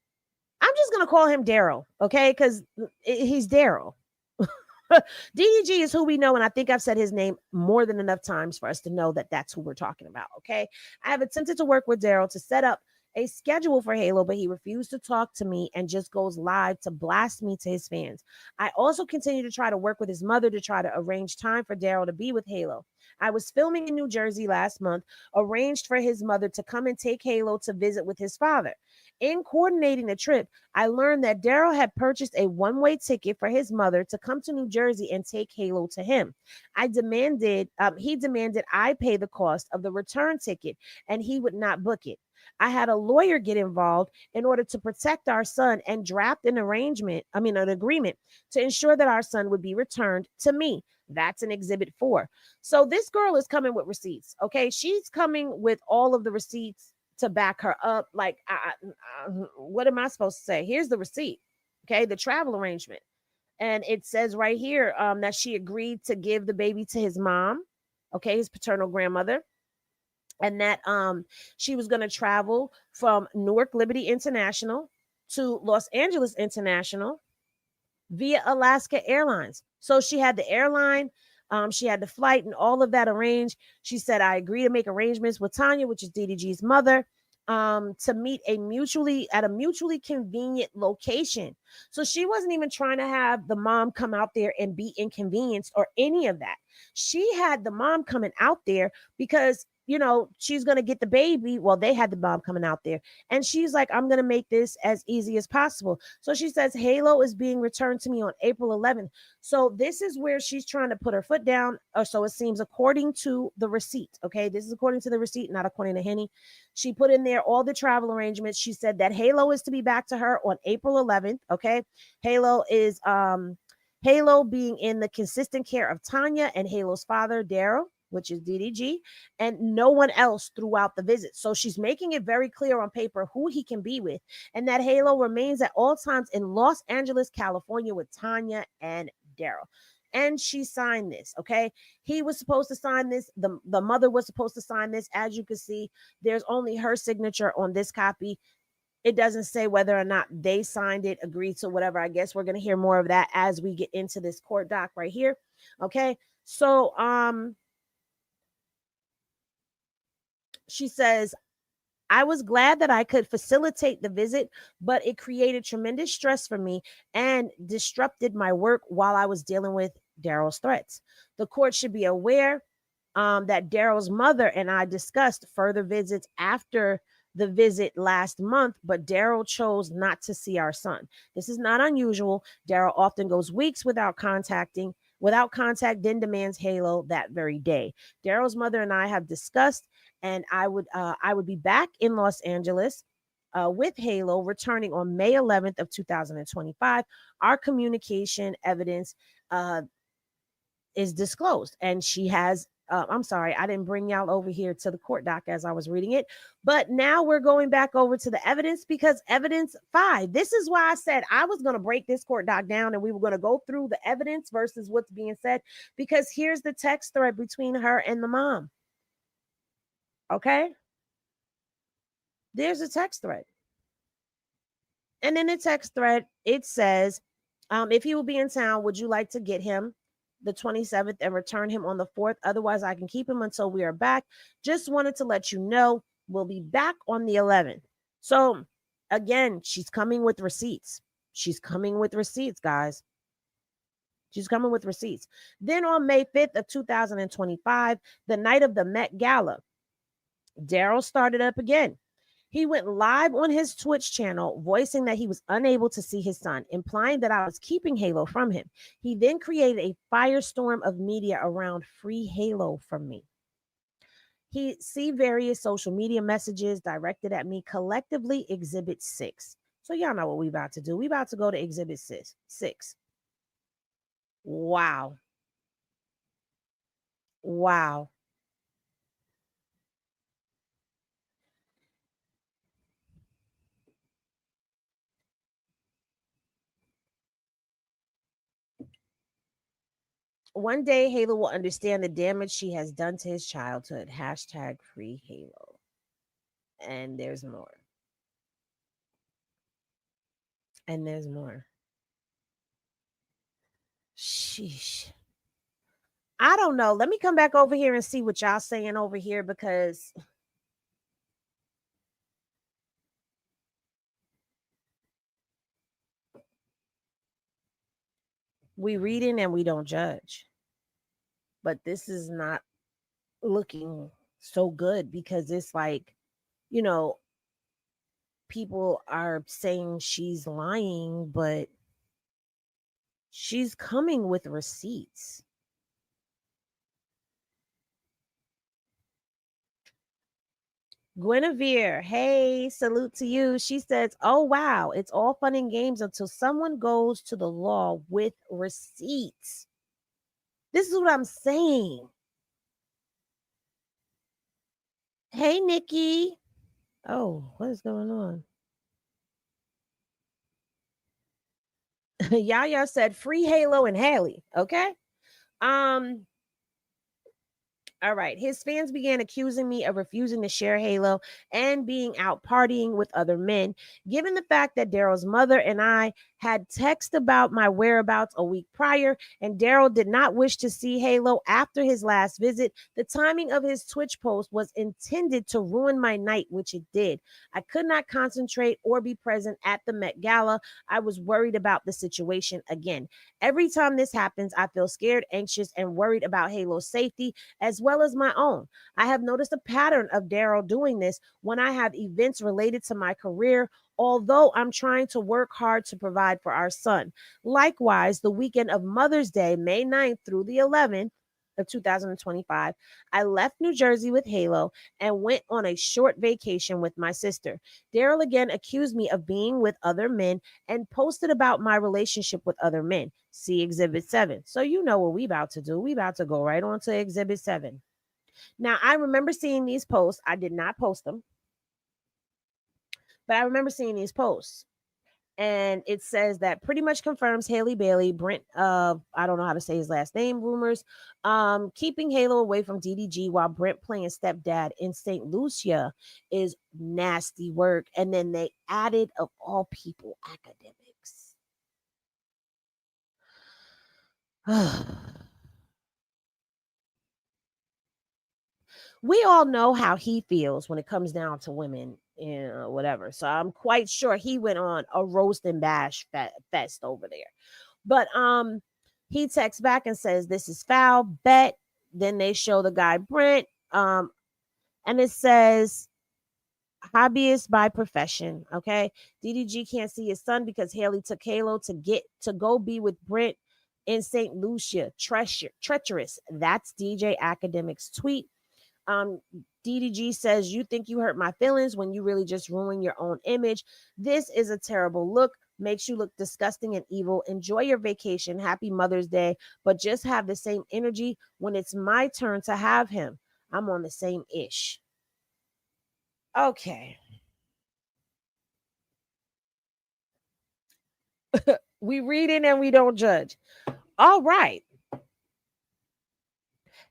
I'm just gonna call him Daryl, okay? Because he's Daryl. DDG is who we know, and I think I've said his name more than enough times for us to know that that's who we're talking about, okay? I have attempted to work with Daryl to set up a schedule for Halo, but he refused to talk to me and just goes live to blast me to his fans. I also continue to try to work with his mother to try to arrange time for Daryl to be with Halo. I was filming in New Jersey last month, arranged for his mother to come and take Halo to visit with his father. In coordinating the trip, I learned that Daryl had purchased a one-way ticket for his mother to come to New Jersey and take Halo to him. He demanded I pay the cost of the return ticket and he would not book it. I had a lawyer get involved in order to protect our son and draft an agreement to ensure that our son would be returned to me. That's an Exhibit 4. So this girl is coming with receipts. Okay. She's coming with all of the receipts to back her up. Like, what am I supposed to say? Here's the receipt. Okay. The travel arrangement. And it says right here that she agreed to give the baby to his mom. Okay. His paternal grandmother. And that she was going to travel from Newark Liberty International to Los Angeles International via Alaska Airlines. So she had the airline, she had the flight and all of that arranged. She said, I agree to make arrangements with Tanya, which is DDG's mother, to meet at a mutually convenient location. So she wasn't even trying to have the mom come out there and be inconvenienced or any of that. She had the mom coming out there because she's going to get the baby. Well, they had the mom coming out there and she's like, I'm going to make this as easy as possible. So she says, Halo is being returned to me on April 11th. So this is where she's trying to put her foot down. Or so it seems, according to the receipt. Okay. This is according to the receipt, not according to Henny. She put in there all the travel arrangements. She said that Halo is to be back to her on April 11th. Okay. Halo being in the consistent care of Tanya and Halo's father, Daryl. which is DDG, and no one else throughout the visit. So she's making it very clear on paper who he can be with, and that Halo remains at all times in Los Angeles, California with Tanya and Daryl. And she signed this, okay? He was supposed to sign this. The mother was supposed to sign this. As you can see, there's only her signature on this copy. It doesn't say whether or not they signed it, agreed to whatever. I guess we're going to hear more of that as we get into this court doc right here. Okay. So, she says, I was glad that I could facilitate the visit, but it created tremendous stress for me and disrupted my work while I was dealing with Daryl's threats. The court should be aware that Daryl's mother and I discussed further visits after the visit last month, but Daryl chose not to see our son. This is not unusual. Daryl often goes weeks without contact, then demands Halo that very day. Daryl's mother and I have discussed, and I would be back in Los Angeles with Halo returning on May 11th of 2025. Our communication evidence is disclosed, and she has I'm sorry, I didn't bring y'all over here to the court doc as I was reading it, but now we're going back over to the evidence, because evidence 5, this is why I said I was going to break this court doc down and we were going to go through the evidence versus what's being said, because here's the text thread between her and the mom. Okay, there's a text thread, and in the text thread it says, if he will be in town, would you like to get him the 27th and return him on the 4th? Otherwise, I can keep him until we are back. Just wanted to let you know we'll be back on the 11th. So again, she's coming with receipts. She's coming with receipts, guys. She's coming with receipts. Then on May 5th of 2025, the night of the Met Gala, Daryl started up again. He went live on his Twitch channel, voicing that he was unable to see his son, implying that I was keeping Halo from him. He then created a firestorm of media around free Halo from me. He see various social media messages directed at me, collectively Exhibit 6. So y'all know what we about to do. We about to go to Exhibit 6. Wow. Wow. One day, Halo will understand the damage she has done to his childhood. Hashtag free Halo. And there's more. And there's more. Sheesh. I don't know. Let me come back over here and see what y'all saying over here, because we reading and we don't judge. But this is not looking so good, because it's like, you know, people are saying she's lying, but she's coming with receipts. Guinevere, hey, salute to you. She says, oh, wow, it's all fun and games until someone goes to the law with receipts. This is what I'm saying. Hey, Nikki. Oh, what is going on? Yaya said free Halo and Halle. Okay. All right. His fans began accusing me of refusing to share Halo and being out partying with other men. Given the fact that Daryl's mother and I had texted about my whereabouts a week prior, and Daryl did not wish to see Halo after his last visit, the timing of his Twitch post was intended to ruin my night, which it did. I could not concentrate or be present at the Met Gala. I was worried about the situation again. Every time this happens, I feel scared, anxious, and worried about Halo's safety, as well as my own. I have noticed a pattern of Daryl doing this when I have events related to my career, although I'm trying to work hard to provide for our son. Likewise, the weekend of Mother's Day, May 9th through the 11th of 2025, I left New Jersey with Halo and went on a short vacation with my sister. Daryl again accused me of being with other men and posted about my relationship with other men. See Exhibit 7. So you know what we about to do. We about to go right on to Exhibit 7. Now, I remember seeing these posts. I did not post them, but I remember seeing these posts. And it says that pretty much confirms Halle Bailey, Brent I don't know how to say his last name, rumors, keeping Halo away from DDG while Brent playing stepdad in St. Lucia is nasty work. And then they added, of all people, academics. We all know how he feels when it comes down to women, whatever. So I'm quite sure he went on a roast and bash fest over there. But he texts back and says, "This is foul, bet." Then they show the guy Brent, and it says, "Hobbyist by profession." Okay, DDG can't see his son because Haley took Halo to go be with Brent in St. Lucia. Treacherous. That's DJ Academic's tweet. Um, DDG says, "You think you hurt my feelings when you really just ruin your own image. This is a terrible look. Makes you look disgusting and evil. Enjoy your vacation. Happy Mother's Day. But just have the same energy when it's my turn to have him. I'm on the same ish." Okay. We read it and we don't judge. All right.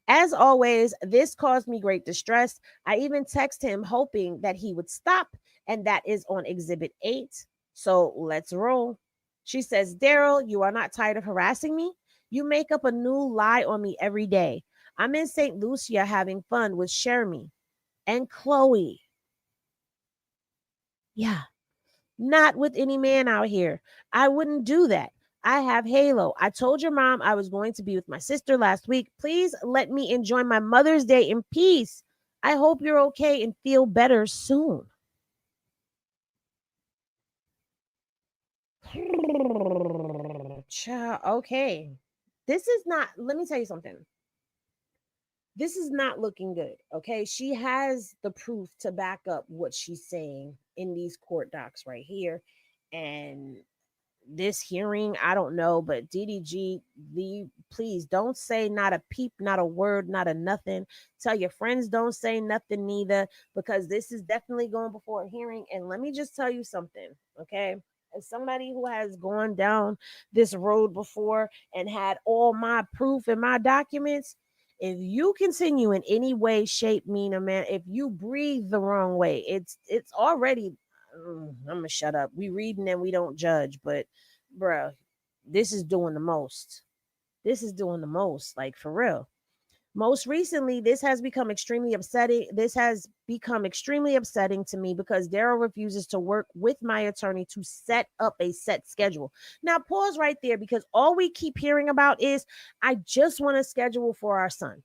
As always, this caused me great distress. I even texted him hoping that he would stop, and that is on Exhibit 8. So let's roll. She says, "Daryl, you are not tired of harassing me? You make up a new lie on me every day. I'm in St. Lucia having fun with Shermie and Chloe. Yeah, not with any man out here. I wouldn't do that. I have Halo. I told your mom I was going to be with my sister last week. Please let me enjoy my Mother's Day in peace. I hope you're okay and feel better soon." Child, okay. This is not, let me tell you something. This is not looking good. Okay. She has the proof to back up what she's saying in these court docs right here. And this hearing, I don't know, but DDG, please don't say not a peep, not a word, not a nothing. Tell your friends don't say nothing neither, because this is definitely going before a hearing. And let me just tell you something, okay? As somebody who has gone down this road before and had all my proof and my documents, if you continue in any way, shape, mean, or man, if you breathe the wrong way, it's already. I'm gonna shut up. We reading and we don't judge, but bruh, this is doing the most. This is doing the most, like for real. Most recently, this has become extremely upsetting. This has become extremely upsetting to me because Daryl refuses to work with my attorney to set up a set schedule. Now, pause right there, because all we keep hearing about is, "I just want a schedule for our son."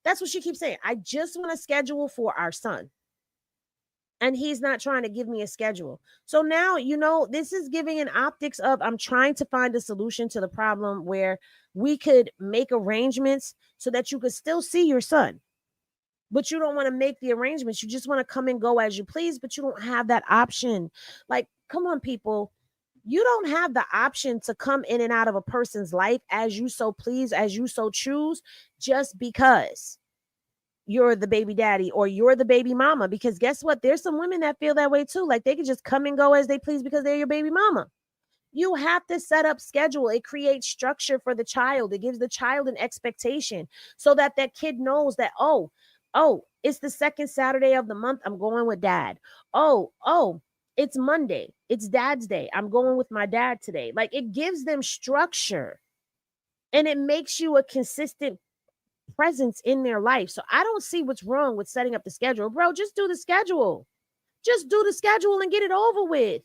That's what she keeps saying. "I just want a schedule for our son." And he's not trying to give me a schedule. So now, this is giving an optics of, I'm trying to find a solution to the problem where we could make arrangements so that you could still see your son. But you don't want to make the arrangements. You just want to come and go as you please, but you don't have that option. Like, come on, people. You don't have the option to come in and out of a person's life as you so please, as you so choose, just because you're the baby daddy or you're the baby mama. Because guess what? There's some women that feel that way too. Like they can just come and go as they please because they're your baby mama. You have to set up schedule. It creates structure for the child. It gives the child an expectation so that that kid knows that, oh, it's the second Saturday of the month. I'm going with dad. Oh, it's Monday. It's dad's day. I'm going with my dad today. Like, it gives them structure and it makes you a consistent presence in their life. So I don't see what's wrong with setting up the schedule. Bro, just do the schedule. Just do the schedule and get it over with.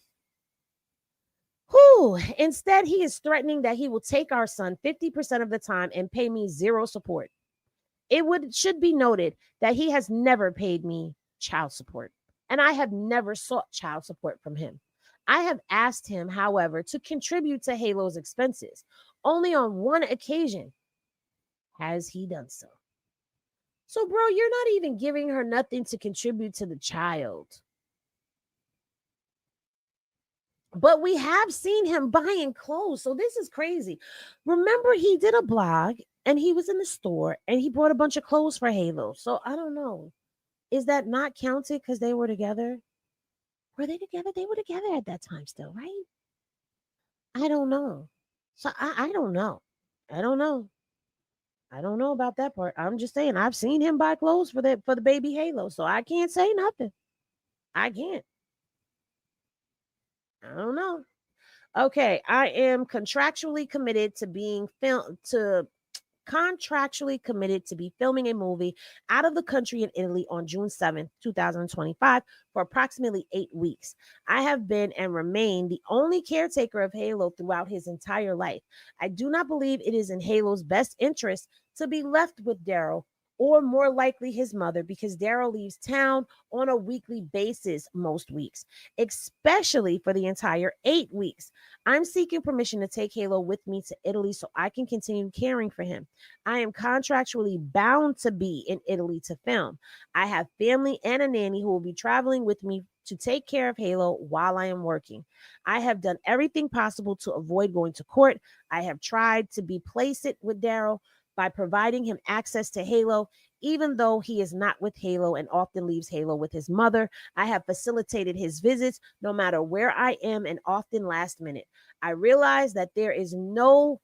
Whew. Instead, he is threatening that he will take our son 50% of the time and pay me zero support. Should be noted that he has never paid me child support, and I have never sought child support from him. I have asked him, however, to contribute to Halo's expenses. Only on one occasion has he done so. So, bro, you're not even giving her nothing to contribute to the child. But we have seen him buying clothes. So this is crazy. Remember, he did a blog And he was in the store and he bought a bunch of clothes for Halo. So I don't know. Is that not counted because they were together? Were they together? They were together at that time still, right? I don't know. So I don't know. I don't know. I don't know about that part. I'm just saying I've seen him buy clothes for the baby Halo, so I can't say nothing. I can't. I don't know. Okay, I am contractually committed to be filming a movie out of the country in Italy on June 7th, 2025, for approximately 8 weeks. I have been and remain the only caretaker of Halo throughout his entire life. I do not believe it is in Halo's best interest to be left with Daryl, or more likely his mother, because Daryl leaves town on a weekly basis most weeks, especially for the entire 8 weeks. I'm seeking permission to take Halo with me to Italy so I can continue caring for him. I am contractually bound to be in Italy to film. I have family and a nanny who will be traveling with me to take care of Halo while I am working. I have done everything possible to avoid going to court. I have tried to be placid with Daryl by providing him access to Halo, even though he is not with Halo and often leaves Halo with his mother. I have facilitated his visits no matter where I am, and often last minute. I realize that there is no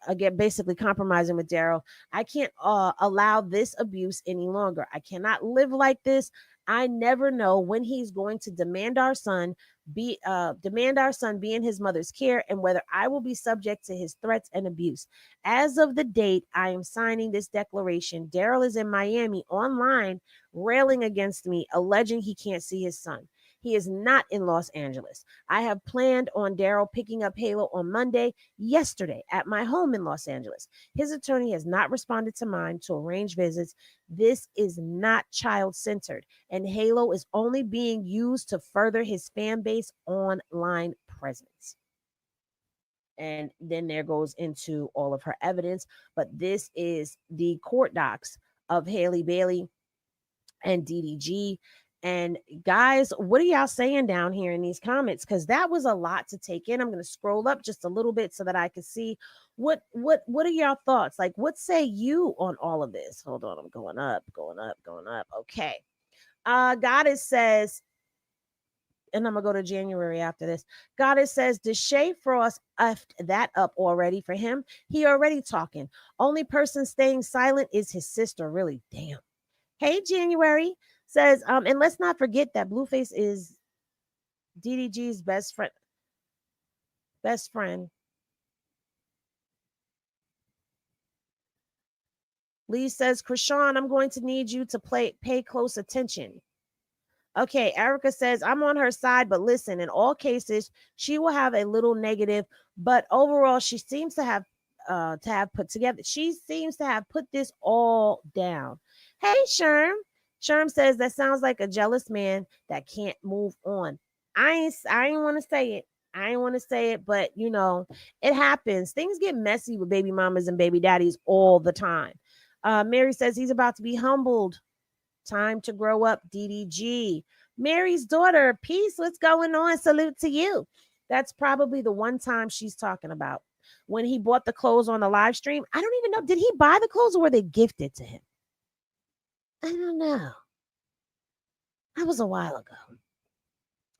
again, basically compromising with Daryl. I can't allow this abuse any longer. I cannot live like this. I never know when he's going to demand our son be in his mother's care, and whether I will be subject to his threats and abuse. As of the date I am signing this declaration, Daryl is in Miami online railing against me, alleging he can't see his son. He is not in Los Angeles. I have planned on Daryl picking up Halo on Monday, yesterday, at my home in Los Angeles. His attorney has not responded to mine to arrange visits. This is not child centered, and Halo is only being used to further his fan base online presence. And then there goes into all of her evidence. But this is the court docs of Halle Bailey and DDG. And guys, what are y'all saying down here in these comments? Because that was a lot to take in. I'm going to scroll up just a little bit so that I can see what are y'all thoughts? Like, what say you on all of this? Hold on, I'm going up, going up, going up. Okay. Goddess says, and I'm gonna go to January after this. Goddess says, does Shay Frost effed that up already for him? He already talking. Only person staying silent is his sister. Really, damn. Hey, January says, and let's not forget that Blueface is DDG's best friend. Best friend. Lee says, Chrisean, I'm going to need you to pay close attention. Okay, Erica says, I'm on her side, but listen, in all cases, she will have a little negative, but overall, she seems to have she seems to have put this all down. Hey, Sherm. Sherm says, that sounds like a jealous man that can't move on. I ain't want to say it. I ain't want to say it, but you know, it happens. Things get messy with baby mamas and baby daddies all the time. Mary says he's about to be humbled. Time to grow up, DDG. Mary's daughter, peace. What's going on? Salute to you. That's probably the one time she's talking about. When he bought the clothes on the live stream, I don't even know. Did he buy the clothes or were they gifted to him? I don't know. That was a while ago.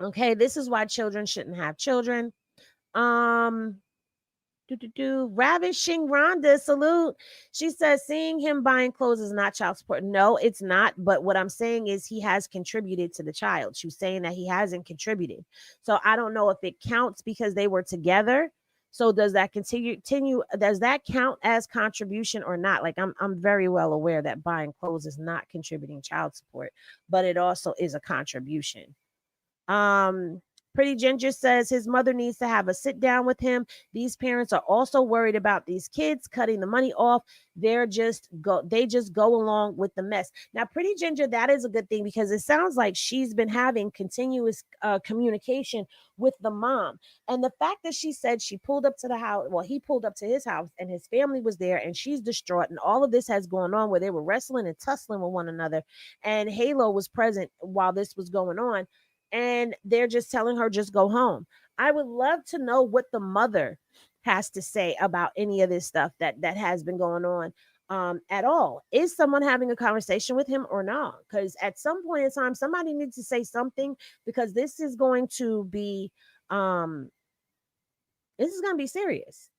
Okay, this is why children shouldn't have children. Ravishing Rhonda, salute. She says seeing him buying clothes is not child support. No, it's not. But what I'm saying is he has contributed to the child. She was saying that he hasn't contributed. So I don't know if it counts because they were together. So does that continue? Does that count as contribution or not? Like I'm very well aware that buying clothes is not contributing child support, but it also is a contribution. Pretty Ginger says his mother needs to have a sit down with him. These parents are also worried about these kids cutting the money off. They just go along with the mess. Now, Pretty Ginger, that is a good thing because it sounds like she's been having continuous communication with the mom. And the fact that she said she pulled up to the house, well, he pulled up to his house and his family was there and she's distraught. And all of this has gone on where they were wrestling and tussling with one another. And Halo was present while this was going on. And they're just telling her, just go home. I would love to know what the mother has to say about any of this stuff that has been going on at all. Is someone having a conversation with him or not? Because at some point in time, somebody needs to say something, because this is going to be um serious.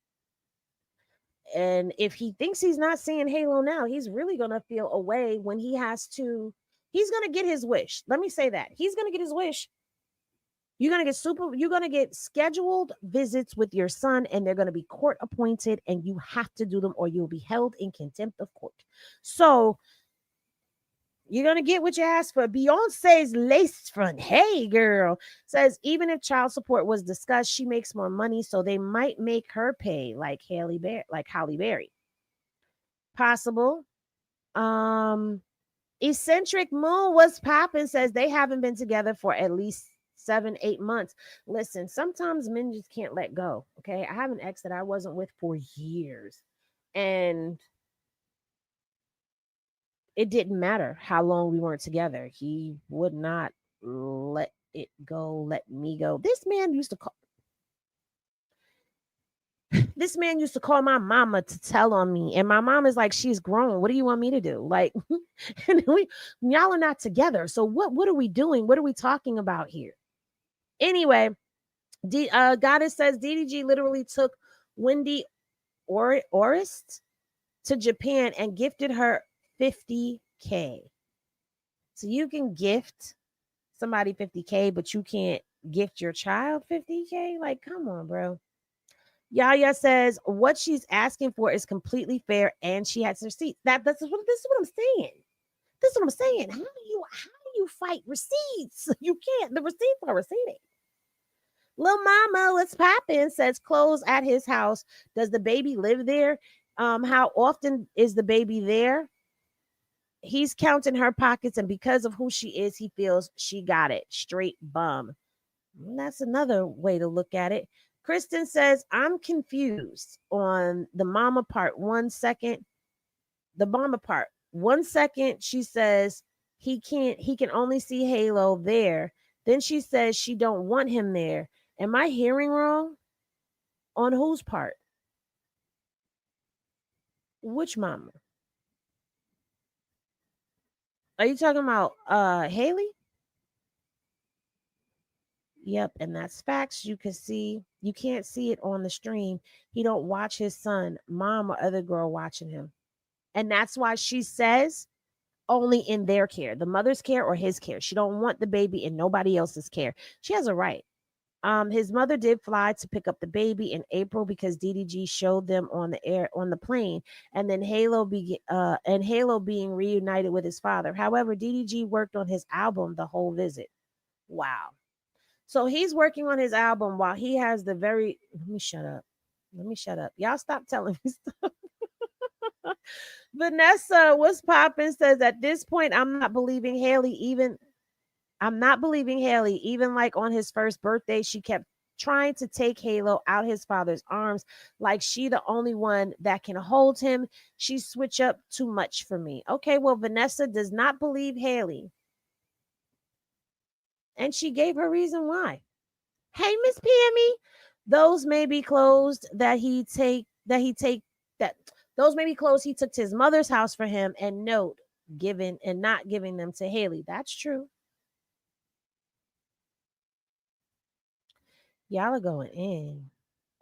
And if he thinks he's not seeing Halo now, he's really gonna feel away when he has to. He's gonna get his wish. Let me say that he's gonna get his wish. You're gonna get scheduled visits with your son, and they're gonna be court appointed, and you have to do them or you'll be held in contempt of court. So you're gonna get what you asked for. Beyonce's lace front, hey girl, says even if child support was discussed, she makes more money, so they might make her pay like Halle Berry. Possible. Um Eccentric Moon was popping, says they haven't been together for at least 7-8 months. Listen, sometimes men just can't let go. Okay. I have an ex that I wasn't with for years, and it didn't matter how long we weren't together. He would not let it go, let me go. This man used to call my mama to tell on me, and my mom is like, she's grown. What do you want me to do? Like, and y'all are not together. So what are we doing? What are we talking about here? Anyway, Goddess says DDG literally took Wendy Orist to Japan and gifted her $50K. So you can gift somebody $50K, but you can't gift your child $50K? Like, come on, bro. Yaya says what she's asking for is completely fair, and she has receipts. This is what I'm saying. This is what I'm saying. How do you fight receipts? You can't. The receipts are receipting. Lil Mama, let's pop in, says clothes at his house. Does the baby live there? How often is the baby there? He's counting her pockets, and because of who she is, he feels she got it. Straight bum. That's another way to look at it. Kristen says, I'm confused on the mama part. 1 second. The mama part. 1 second, she says he can only see Halo there. Then she says she don't want him there. Am I hearing wrong? On whose part? Which mama? Are you talking about Haley? Yep, and that's facts. You can't see it on the stream. He don't watch his son, mom, or other girl watching him. And that's why she says only in their care, the mother's care or his care. She don't want the baby in nobody else's care. She has a right. His mother did fly to pick up the baby in April because DDG showed them on the plane, and then Halo being reunited with his father. However, DDG worked on his album the whole visit. Wow. So he's working on his album while he has the very. Let me shut up. Y'all stop telling me stuff. Vanessa, what's poppin', says at this point, I'm not believing Haley even like on his first birthday. She kept trying to take Halo out his father's arms like she the only one that can hold him. She switch up too much for me. Okay, well, Vanessa does not believe Haley. And she gave her reason why. Hey, Miss Pammy, those may be clothes that those may be clothes he took to his mother's house for him, and not giving them to Haley. That's true. Y'all are going in.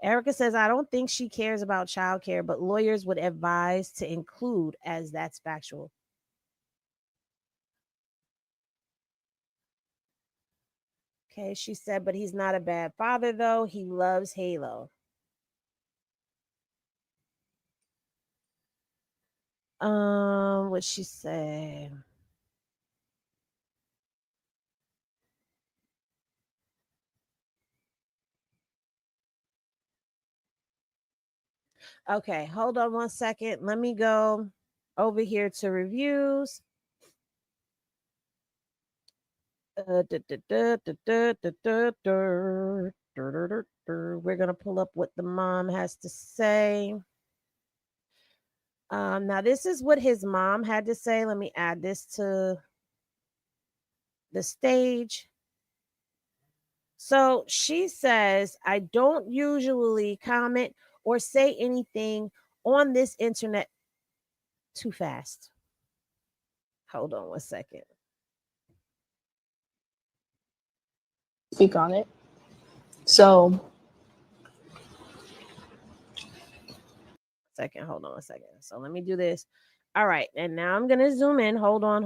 Erica says, I don't think she cares about childcare, but lawyers would advise to include, as that's factual. Okay, she said, but he's not a bad father, though. He loves Halo. What she say? Okay, hold on 1 second. Let me go over here to reviews. We're gonna pull up what the mom has to say. Now this is what his mom had to say. Let me add this to the stage. So she says, I don't usually comment or say anything on this internet. Too fast. Hold on 1 second. Speak on it. So, hold on 1 second. So let me do this. All right, and now I'm gonna zoom in. Hold on.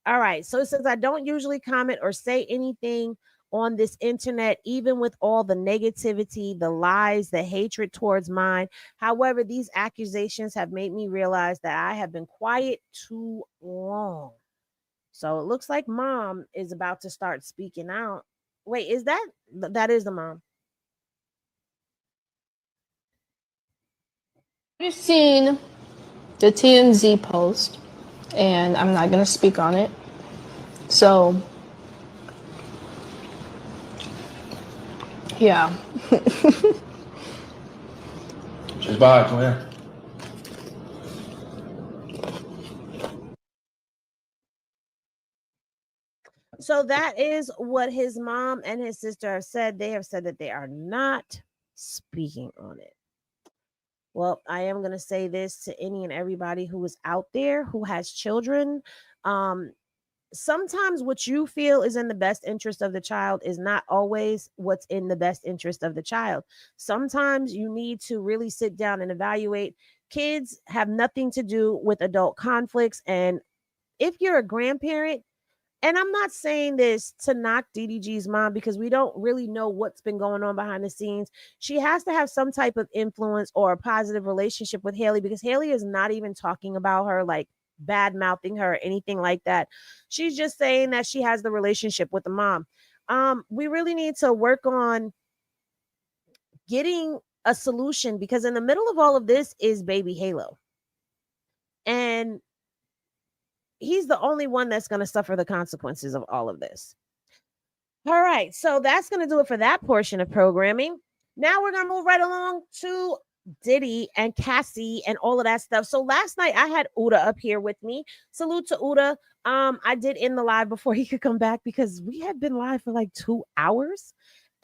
All right, so it says I don't usually comment or say anything on this internet, even with all the negativity, the lies, the hatred towards mine. However, these accusations have made me realize that I have been quiet too long. So it looks like mom is about to start speaking out. Wait, is that is the mom? I've seen the TMZ post, and I'm not going to speak on it. So, yeah. She's by, come here. So that is what his mom and his sister have said. They have said that they are not speaking on it. Well, I am going to say this to any and everybody who is out there who has children. Sometimes what you feel is in the best interest of the child is not always what's in the best interest of the child. Sometimes you need to really sit down and evaluate. Kids have nothing to do with adult conflicts. And if you're a grandparent, and I'm not saying this to knock DDG's mom because we don't really know what's been going on behind the scenes. She has to have some type of influence or a positive relationship with Halle because Halle is not even talking about her, like bad mouthing her or anything like that. She's just saying that she has the relationship with the mom. We really need to work on getting a solution because in the middle of all of this is baby Halo. And he's the only one that's going to suffer the consequences of all of this. All right, so that's going to do it for that portion of programming. Now we're going to move right along to Diddy and Cassie and all of that stuff. So last night I had Uda up here with me. Salute to Uda. I did end the live before he could come back because we had been live for like 2 hours.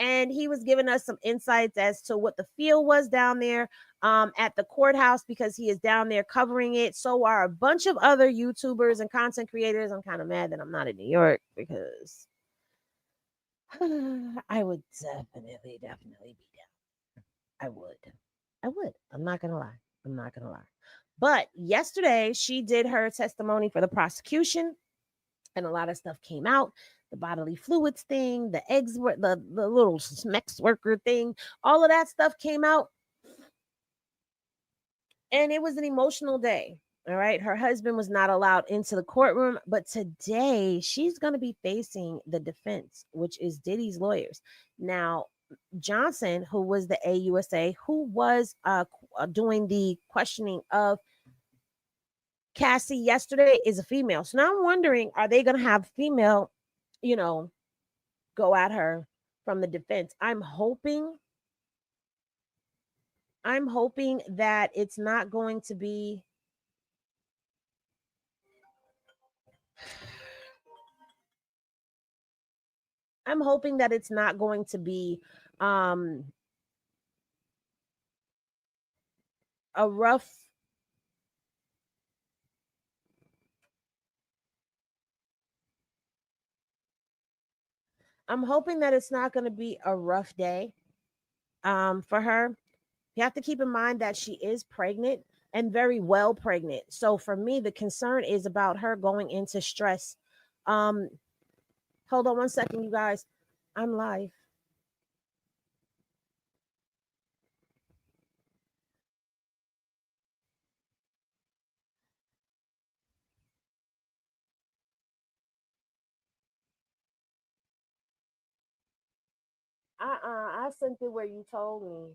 And he was giving us some insights as to what the feel was down there at the courthouse because he is down there covering it. So are a bunch of other YouTubers and content creators. I'm kind of mad that I'm not in New York because I would definitely be down. I would. I'm not gonna lie. But yesterday she did her testimony for the prosecution, and a lot of stuff came out. The bodily fluids thing, the eggs were the little sex worker thing, all of that stuff came out. And it was an emotional day. All right. Her husband was not allowed into the courtroom, but today she's going to be facing the defense, which is Diddy's lawyers. Now, Johnson, who was the AUSA, who was doing the questioning of Cassie yesterday, is a female. So now I'm wondering, are they going to have female, go at her from the defense? I'm hoping that it's not going to be I'm hoping that it's not going to be a rough I'm hoping that it's not going to be a rough day for her. You have to keep in mind that she is pregnant and very well pregnant. So for me, the concern is about her going into stress. Um, hold on 1 second, you guys. I'm live. I sent it where you told me.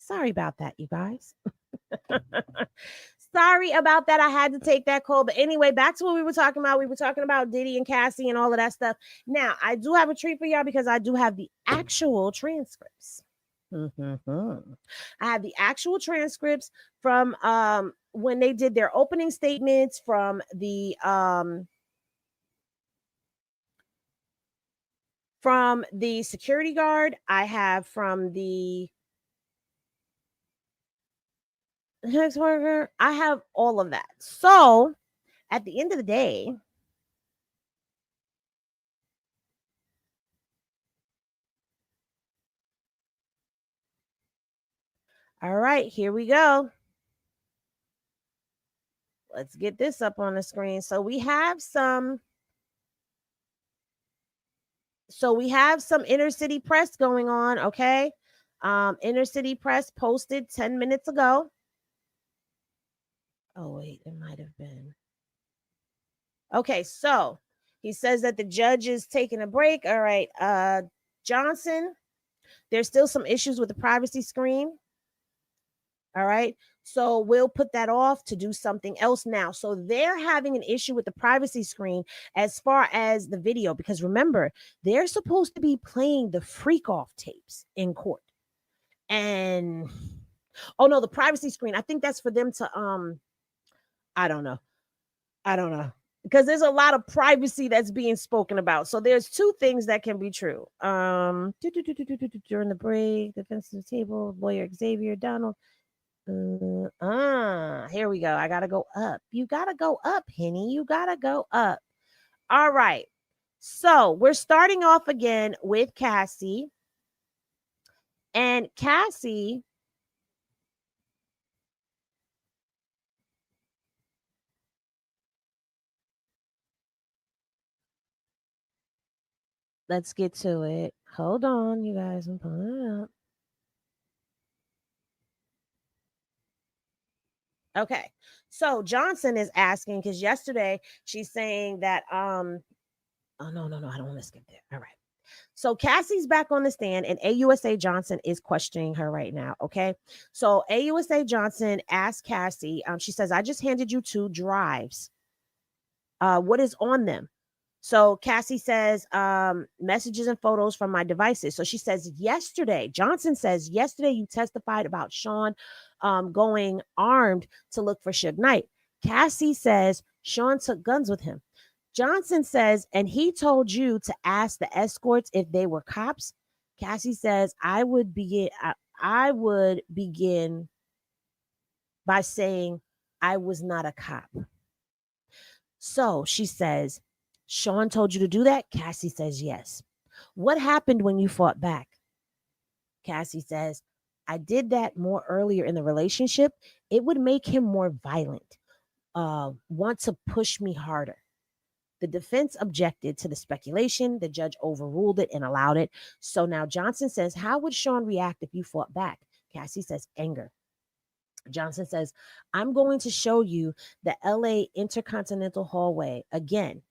Sorry about that, you guys. Sorry about that. I had to take that call. But anyway, back to what we were talking about. We were talking about Diddy and Cassie and all of that stuff. Now, I do have a treat for y'all because I do have the actual transcripts. I have the actual transcripts from when they did their opening statements from the security guard. I have from the sex worker. I have all of that. So at the end of the day, all right, here we go. Let's get this up on the screen. So we have some inner city press going on, okay? Inner city press posted 10 minutes ago. Oh, wait, it might have been. Okay, so he says that the judge is taking a break. All right, Johnson, there's still some issues with the privacy screen. All right. So we'll put that off to do something else now. So they're having an issue with the privacy screen as far as the video, because remember, they're supposed to be playing the freak off tapes in court. And oh no, the privacy screen. I think that's for them to I don't know. Because there's a lot of privacy that's being spoken about. So there's two things that can be true. During the break, defensive table, lawyer Xavier Donald. Here we go. I gotta go up. You gotta go up, Henny. You gotta go up. All right. So we're starting off again with Cassie. And Cassie, let's get to it. Hold on, you guys. I'm pulling it up. Okay. So Johnson is asking, because yesterday she's saying that oh no, I don't want to skip there. All right. So Cassie's back on the stand and AUSA Johnson is questioning her right now. Okay. So AUSA Johnson asked Cassie, she says, I just handed you 2 drives. What is on them? So Cassie says, messages and photos from my devices. So she says, Johnson says, yesterday you testified about Sean going armed to look for Suge Knight. Cassie says Sean took guns with him. Johnson says, and he told you to ask the escorts if they were cops. Cassie says, I would begin by saying I was not a cop. So she says, Sean told you to do that? Cassie says, yes. What happened when you fought back? Cassie says, I did that more earlier in the relationship. It would make him more violent, want to push me harder. The defense objected to the speculation. The judge overruled it and allowed it. So now Johnson says, how would Sean react if you fought back? Cassie says, anger. Johnson says, I'm going to show you the LA Intercontinental Hallway again.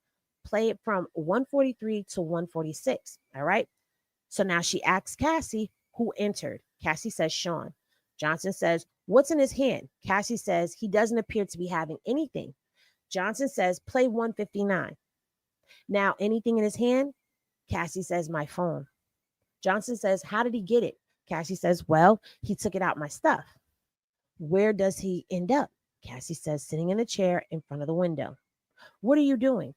Play it from 143 to 146. All right. So now she asks Cassie, who entered? Cassie says, Sean. Johnson says, what's in his hand? Cassie says, he doesn't appear to be having anything. Johnson says, play 159. Now, anything in his hand? Cassie says, my phone. Johnson says, how did he get it? Cassie says, well, he took it out my stuff. Where does he end up? Cassie says, sitting in a chair in front of the window. What are you doing?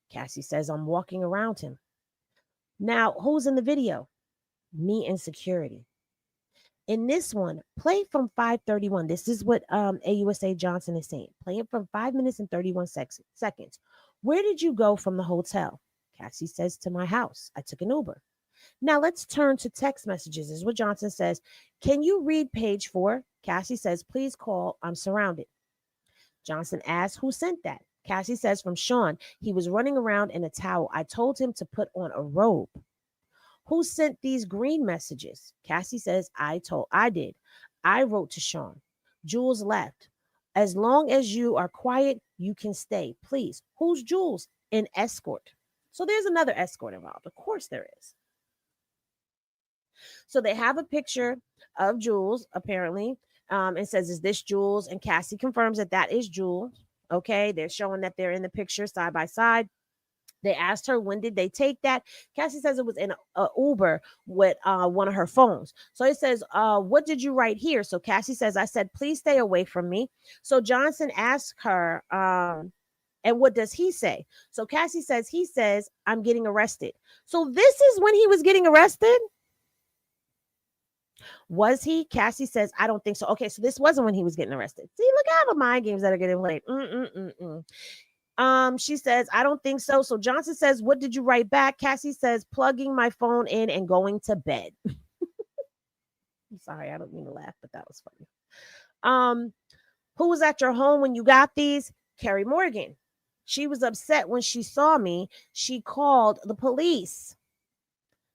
Cassie says, I'm walking around him. Now, who's in the video? Me and security. In this one, play from 5:31. This is what AUSA Johnson is saying. Play it from 5 minutes and 31 seconds. Where did you go from the hotel? Cassie says, to my house. I took an Uber. Now let's turn to text messages. This is what Johnson says. Can you read page 4? Cassie says, please call. I'm surrounded. Johnson asks, who sent that? Cassie says, from Sean. He was running around in a towel. I told him to put on a robe. Who sent these green messages? Cassie says, I did. I wrote to Sean. Jules left. As long as you are quiet, you can stay. Please. Who's Jules? An escort. So there's another escort involved. Of course there is. So they have a picture of Jules, apparently, and says, "Is this Jules?" And Cassie confirms that that is Jules. Okay, they're showing that they're in the picture side by side. They asked her, when did they take that? Cassie says it was in a Uber with one of her phones. So it says, what did you write here? So Cassie says, I said, please stay away from me. So Johnson asked her, and what does he say? So Cassie says, he says, I'm getting arrested. So this is when he was getting arrested? Was he? Cassie says, I don't think so. Okay, so this wasn't when he was getting arrested. See, look at all the mind games that are getting played. She says, I don't think so. So Johnson says, what did you write back? Cassie says, plugging my phone in and going to bed. I'm sorry, I don't mean to laugh, but that was funny. Who was at your home when you got these? Carrie Morgan. She was upset when she saw me. She called the police.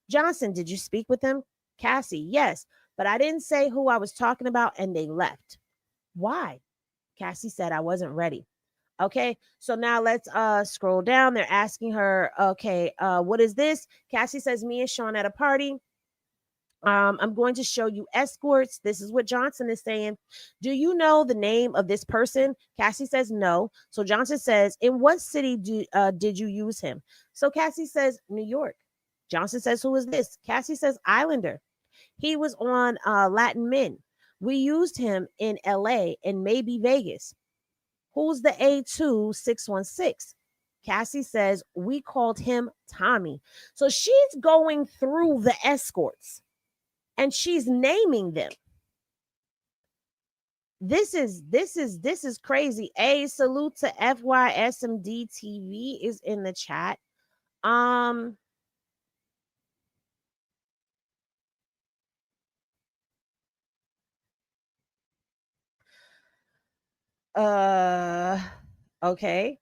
Johnson, did you speak with them? Cassie, yes, but I didn't say who I was talking about and they left. Why? Cassie said, I wasn't ready. Okay, so now let's scroll down. They're asking her, okay, what is this? Cassie says, me and Sean at a party. I'm going to show you escorts. This is what Johnson is saying. Do you know the name of this person? Cassie says no. So Johnson says, in what city did you use him? So Cassie says, New York. Johnson says, who is this? Cassie says, Islander. He was on Latin Men. We used him in LA and maybe Vegas. Who's the A2616? Cassie says, we called him Tommy. So she's going through the escorts and she's naming them. This is crazy. A salute to FYSMD TV is in the chat. Okay.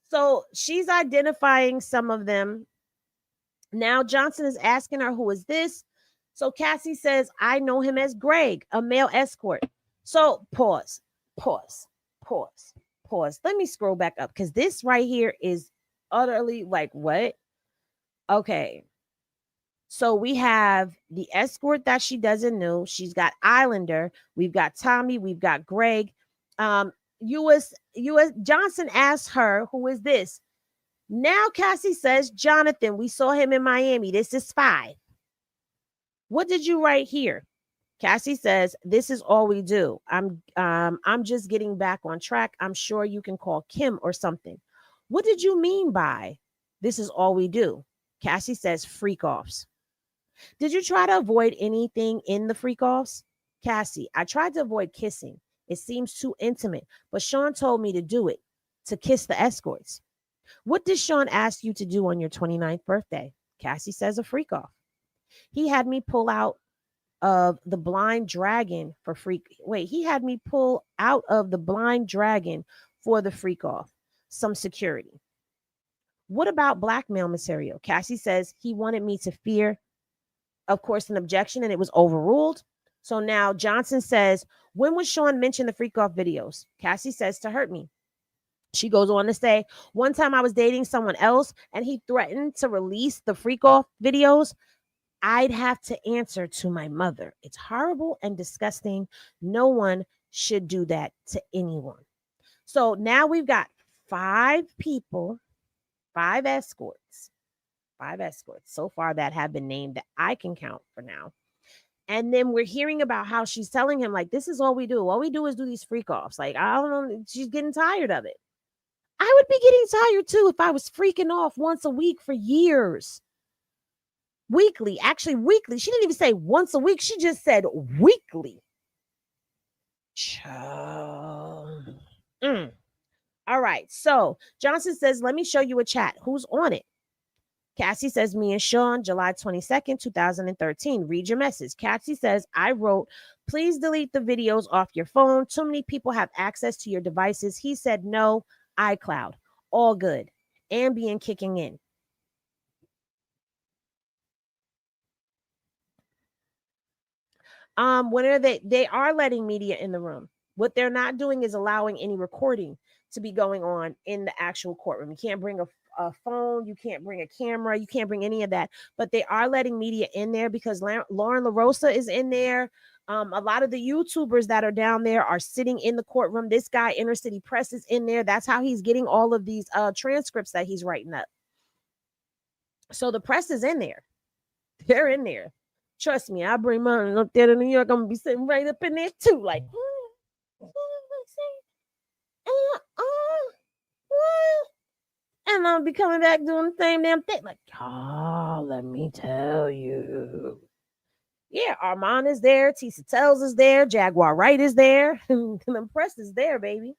So she's identifying some of them. Now Johnson is asking her, who is this? So Cassie says, I know him as Greg, a male escort. So pause. Let me scroll back up because this right here is utterly like, what? Okay. So we have the escort that she doesn't know. She's got Islander. We've got Tommy. We've got Greg. US Johnson asked her, who is this? Now Cassie says, Jonathan, we saw him in Miami. This is 5. What did you write here? Cassie says, this is all we do. I'm just getting back on track. I'm sure you can call Kim or something. What did you mean by this is all we do? Cassie says, freak offs. Did you try to avoid anything in the freak offs? Cassie, I tried to avoid kissing. It seems too intimate, but Sean told me to do it, to kiss the escorts. What did Sean ask you to do on your 29th birthday? Cassie says a freak off. He had me pull out of the blind dragon for freak. Wait, he had me pull out of the blind dragon for the freak off. Some security. What about blackmail material? Cassie says he wanted me to fear, of course, an objection, and it was overruled. So now Johnson says, when would Sean mention the freak off videos? Cassie says to hurt me. She goes on to say, one time I was dating someone else and he threatened to release the freak off videos. I'd have to answer to my mother. It's horrible and disgusting. No one should do that to anyone. So now we've got 5 people, 5 escorts so far that have been named that I can count for now. And then we're hearing about how she's telling him, like, this is all we do. All we do is do these freak offs. Like, I don't know. She's getting tired of it. I would be getting tired too if I was freaking off once a week for years. Weekly, actually weekly. She didn't even say once a week. She just said weekly. All right. So Johnson says, let me show you a chat. Who's on it? Cassie says, me and Sean, July 22nd, 2013. Read your message. Cassie says, I wrote, please delete the videos off your phone. Too many people have access to your devices. He said, no, iCloud. All good. Ambien kicking in. When are they are letting media in the room. What they're not doing is allowing any recording to be going on in the actual courtroom. You can't bring a phone, you can't bring a camera, you can't bring any of that. But they are letting media in there because Lauren LaRosa is in there. A lot of the YouTubers that are down there are sitting in the courtroom. This guy, Inner City Press, is in there. That's how he's getting all of these transcripts that he's writing up. So the press is in there. They're in there. Trust me, I bring mine up there to New York. I'm gonna be sitting right up in there too. Like, and I'll be coming back doing the same damn thing. Like, oh, let me tell you. Yeah, Armand is there. Tisa Tells is there. Jaguar Wright is there. The press is there, baby.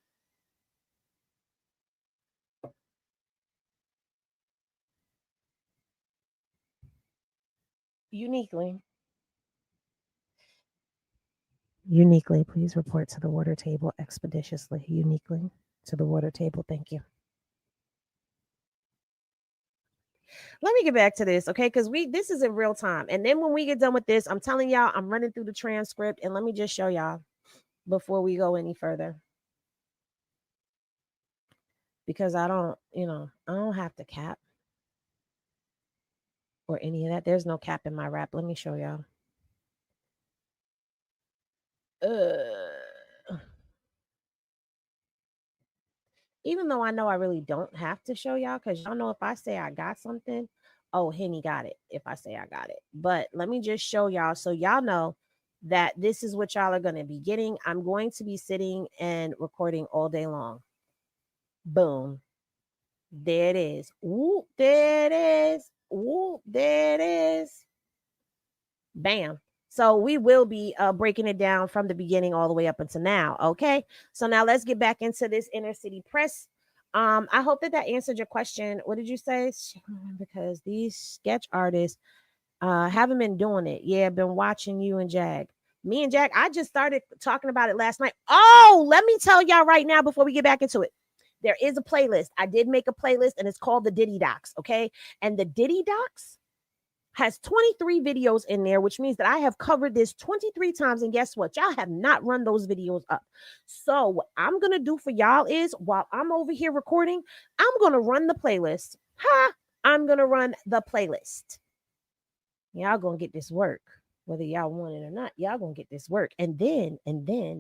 Uniquely, please report to the water table expeditiously. Uniquely to the water table. Thank you. Let me get back to this, okay? Because this is in real time. And then when we get done with this, I'm telling y'all, I'm running through the transcript. And let me just show y'all before we go any further. Because I don't have to cap or any of that. There's no cap in my rap. Let me show y'all. Even though I know I really don't have to show y'all, because y'all know if I say I got something, oh, Henny got it if I say I got it. But let me just show y'all so y'all know that this is what y'all are going to be getting. I'm going to be sitting and recording all day long. Boom. There it is. Whoop, there it is. Whoop, there it is. Bam. So we will be breaking it down from the beginning all the way up until now. Okay. So now let's get back into this Inner City Press. I hope that answered your question. What did you say? Because these sketch artists haven't been doing it. Yeah, been watching you and Jag. Me and Jag, I just started talking about it last night. Oh, let me tell y'all right now before we get back into it. There is a playlist. I did make a playlist and it's called the Diddy Docs. Okay. And the Diddy Docs has 23 videos in there, which means that I have covered this 23 times. And guess what? Y'all have not run those videos up. So what I'm going to do for y'all is while I'm over here recording, I'm going to run the playlist. I'm going to run the playlist. Y'all going to get this work. Whether y'all want it or not, y'all going to get this work. And then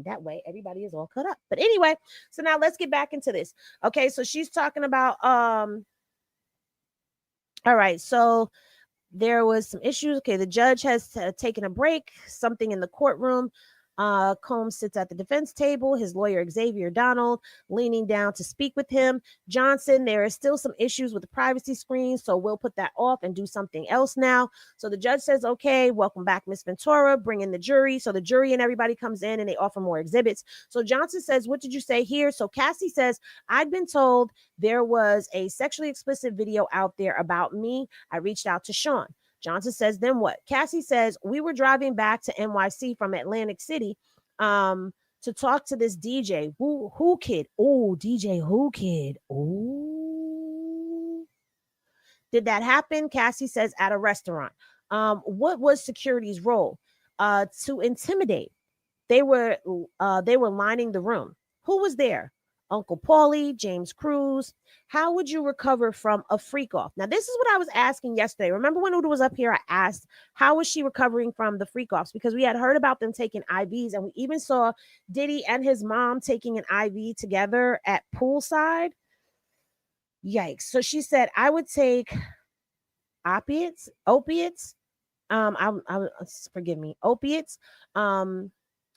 that way everybody is all cut up. But anyway, so now let's get back into this. Okay. So she's talking about, all right. So there was some issues. Okay, the judge has taken a break, something in the courtroom. Combs sits at the defense table, his lawyer Xavier Donald leaning down to speak with him. Johnson, there is still some issues with the privacy screen, so we'll put that off and do something else now. So the judge says, okay, welcome back, Miss Ventura, bring in the jury. So the jury and everybody comes in and they offer more exhibits. So Johnson says, what did you say here? So Cassie says, I'd been told there was a sexually explicit video out there about me. I reached out to Sean. Johnson says, then what? Cassie says, we were driving back to NYC from Atlantic City to talk to this DJ. Who Kid? Oh, DJ Who Kid. Oh. Did that happen? Cassie says, at a restaurant. What was security's role? To intimidate. They were lining the room. Who was there? Uncle Paulie, James Cruz. How would you recover from a freak off? Now, this is what I was asking yesterday. Remember when Uda was up here, I asked, how was she recovering from the freak offs? Because we had heard about them taking IVs, and we even saw Diddy and his mom taking an IV together at poolside. Yikes. So she said, I would take opiates. Forgive me, opiates. I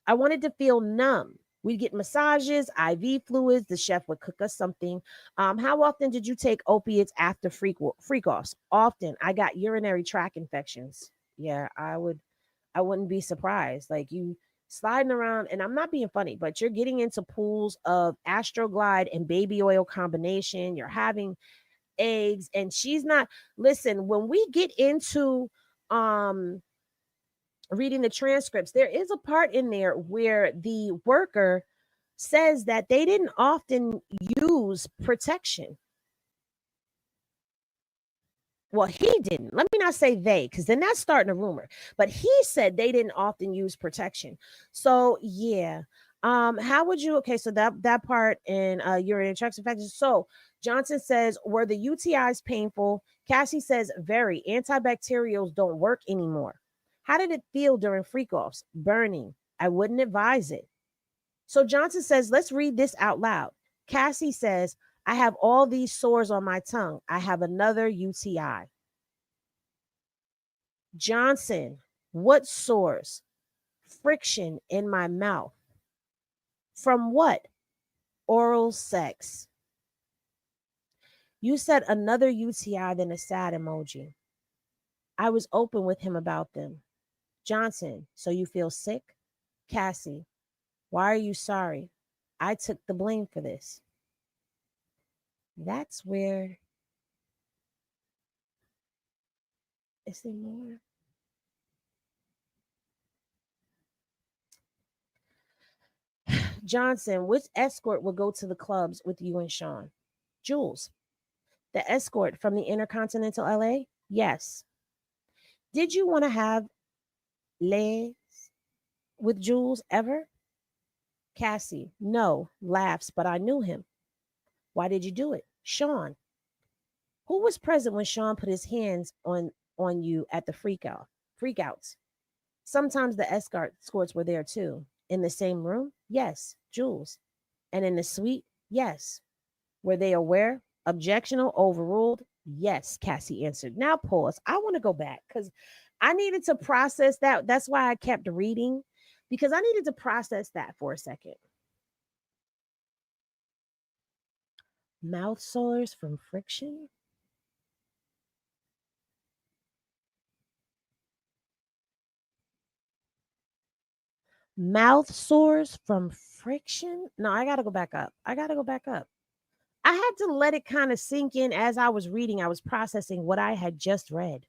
wanted to feel numb. We'd get massages, IV fluids. The chef would cook us something. How often did you take opiates after freak offs? Often. I got urinary tract infections. Yeah, I wouldn't be surprised. Like you sliding around, and I'm not being funny, but you're getting into pools of Astroglide and baby oil combination. You're having eggs, and she's not. Listen, when we get into reading the transcripts, there is a part in there where the worker says that they didn't often use protection. Well, he didn't. Let me not say they, because then that's starting a rumor. But he said they didn't often use protection. So yeah. How would you? Okay, so that part in urinary tract infections. So Johnson says, were the UTIs painful? Cassie says, very. Antibacterials don't work anymore. How did it feel during freak offs? Burning. I wouldn't advise it. So Johnson says, let's read this out loud. Cassie says, I have all these sores on my tongue. I have another UTI. Johnson, what sores? Friction in my mouth. From what? Oral sex. You said another UTI, then a sad emoji. I was open with him about them. Johnson, so you feel sick? Cassie, why are you sorry? I took the blame for this. That's where. Is there more? Johnson, which escort will go to the clubs with you and Sean? Jules, the escort from the Intercontinental LA? Yes. Did you want to have les with Jules ever? Cassie, no, laughs, but I knew him. Why did you do it? Sean, who was present when Sean put his hands on you at the freakouts? Sometimes the escorts were there too. In the same room? Yes, Jules. And in the suite? Yes. Were they aware? Objectional, overruled? Yes, Cassie answered. Now pause. I want to go back because I needed to process that. That's why I kept reading, because I needed to process that for a second. Mouth sores from friction? Mouth sores from friction? No, I got to go back up. I had to let it kind of sink in as I was reading. I was processing what I had just read.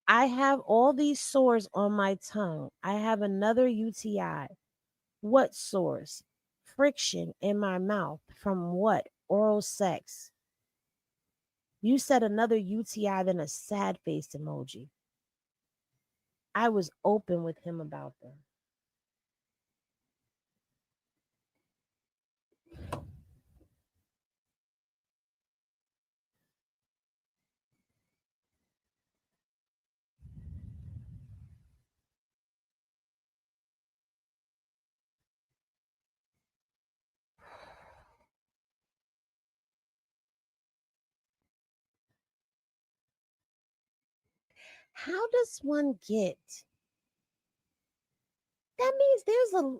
I have all these sores on my tongue. I have another UTI. What sores? Friction in my mouth. From what? Oral sex. You said another UTI, then a sad face emoji. I was open with him about them. How does one get? That means there's a.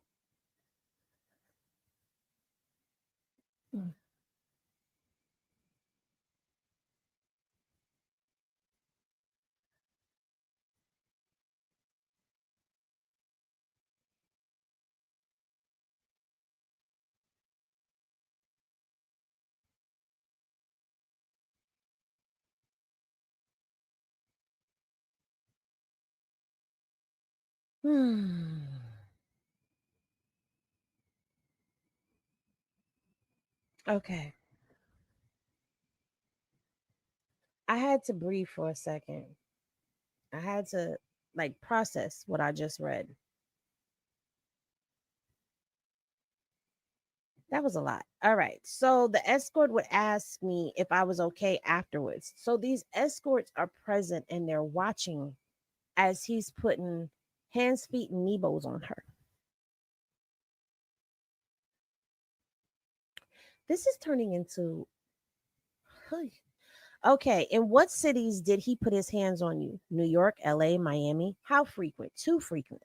Hmm. Okay. I had to breathe for a second. I had to like process what I just read. That was a lot. All right. So the escort would ask me if I was okay afterwards. So these escorts are present and they're watching as he's putting hands, feet, and knee bows on her. This is turning into. Okay. In what cities did he put his hands on you? New York, LA, Miami? How frequent? Too frequent.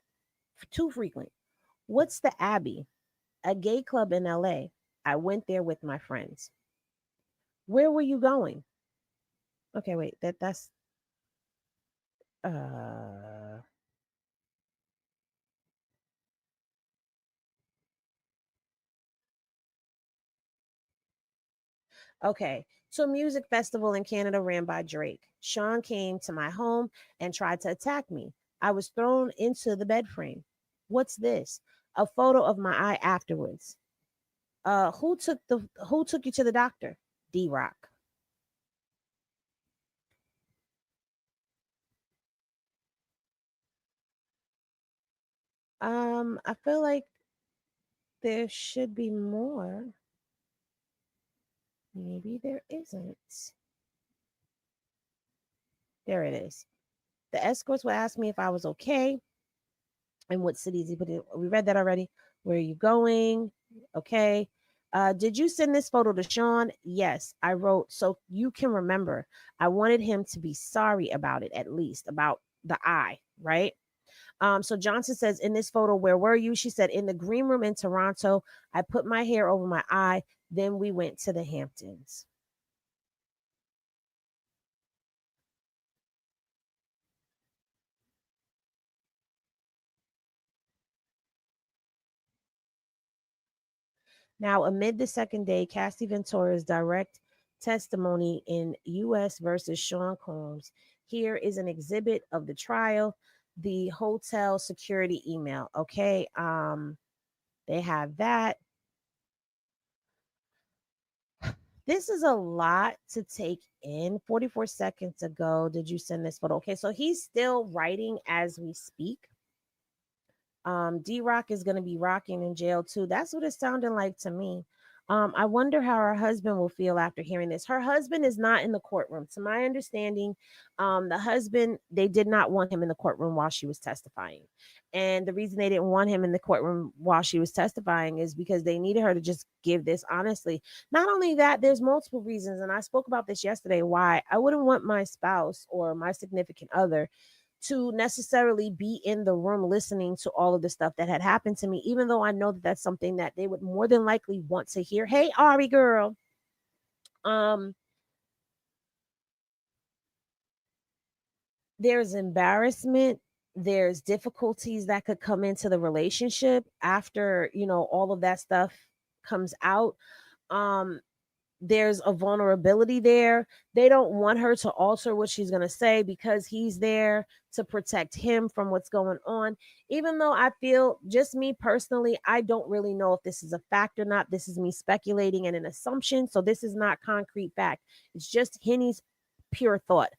Too frequent. What's the Abbey? A gay club in LA. I went there with my friends. Where were you going? Okay, wait. That's uh okay. To a music festival in Canada ran by Drake. Sean came to my home and tried to attack me. I was thrown into the bed frame. What's this? A photo of my eye afterwards. Who took you to the doctor? D Rock. I feel like there should be more. Maybe there isn't. There it is. The escorts would ask me if I was okay and what cities he put in. We read that already. Where are you going? Okay. Did you send this photo to Sean? Yes, I wrote so you can remember. I wanted him to be sorry about it, at least about the eye, right? So Johnson says, in this photo, where were you? She said, in the green room in Toronto. I put my hair over my eye. Then we went to the Hamptons. Now, amid the second day, Cassie Ventura's direct testimony in U.S. versus Sean Combs. Here is an exhibit of the trial, the hotel security email. Okay. They have that. This is a lot to take in. 44 seconds ago, did you send this photo? Okay, so he's still writing as we speak. D-Rock is going to be rocking in jail too. That's what it's sounding like to me. I wonder how her husband will feel after hearing this. Her husband is not in the courtroom. To my understanding, the husband, they did not want him in the courtroom while she was testifying. And the reason they didn't want him in the courtroom while she was testifying is because they needed her to just give this honestly. Not only that, there's multiple reasons. And I spoke about this yesterday, why I wouldn't want my spouse or my significant other to necessarily be in the room listening to all of the stuff that had happened to me, even though I know that that's something that they would more than likely want to hear. Hey, Ari girl. Um, there's embarrassment, there's difficulties that could come into the relationship after, all of that stuff comes out. Um, there's a vulnerability there. They don't want her to alter what she's going to say because he's there to protect him from what's going on. Even though I feel, just me personally, I don't really know if this is a fact or not. This is me speculating and an assumption. So this is not concrete fact. It's just Henny's pure thought.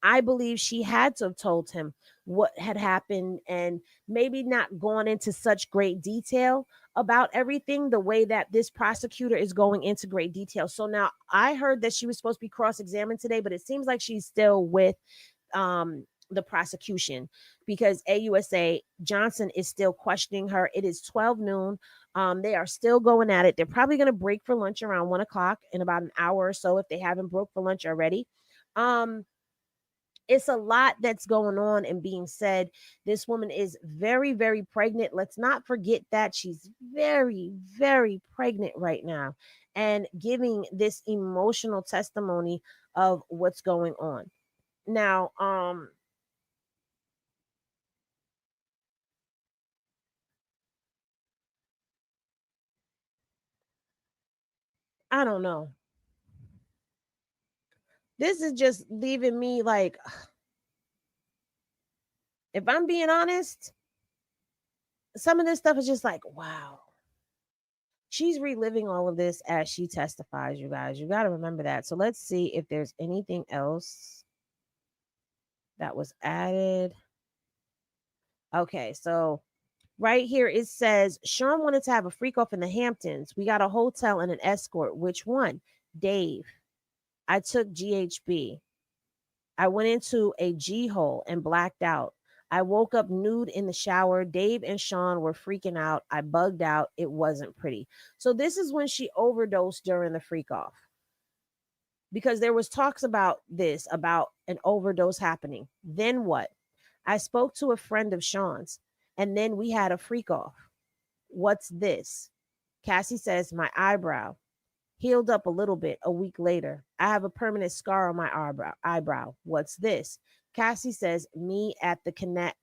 I believe she had to have told him what had happened and maybe not gone into such great detail about everything the way that this prosecutor is going into great detail. So now I heard that she was supposed to be cross-examined today, but it seems like she's still with the prosecution because AUSA Johnson is still questioning her. It is 12 noon. They are still going at it. They're probably going to break for lunch around 1 o'clock in about an hour or so if they haven't broke for lunch already. It's a lot that's going on and being said. This woman is very, very pregnant. Let's not forget that she's very, very pregnant right now and giving this emotional testimony of what's going on. Now, I don't know. This is just leaving me like, if I'm being honest, some of this stuff is just like, wow. She's reliving all of this as she testifies, you guys. You got to remember that. So let's see if there's anything else that was added. Okay, so right here it says Sean wanted to have a freak off in the Hamptons. We got a hotel and an escort. Which one? Dave. I took GHB. I went into a G hole and blacked out. I woke up nude in the shower. Dave and Sean were freaking out. I bugged out. It wasn't pretty. So this is when she overdosed during the freak off. Because there was talks about this, about an overdose happening. Then what? I spoke to a friend of Sean's and then we had a freak off. What's this? Cassie says, my eyebrow healed up a little bit a week later. I have a permanent scar on my eyebrow. What's this? Cassie says, me at the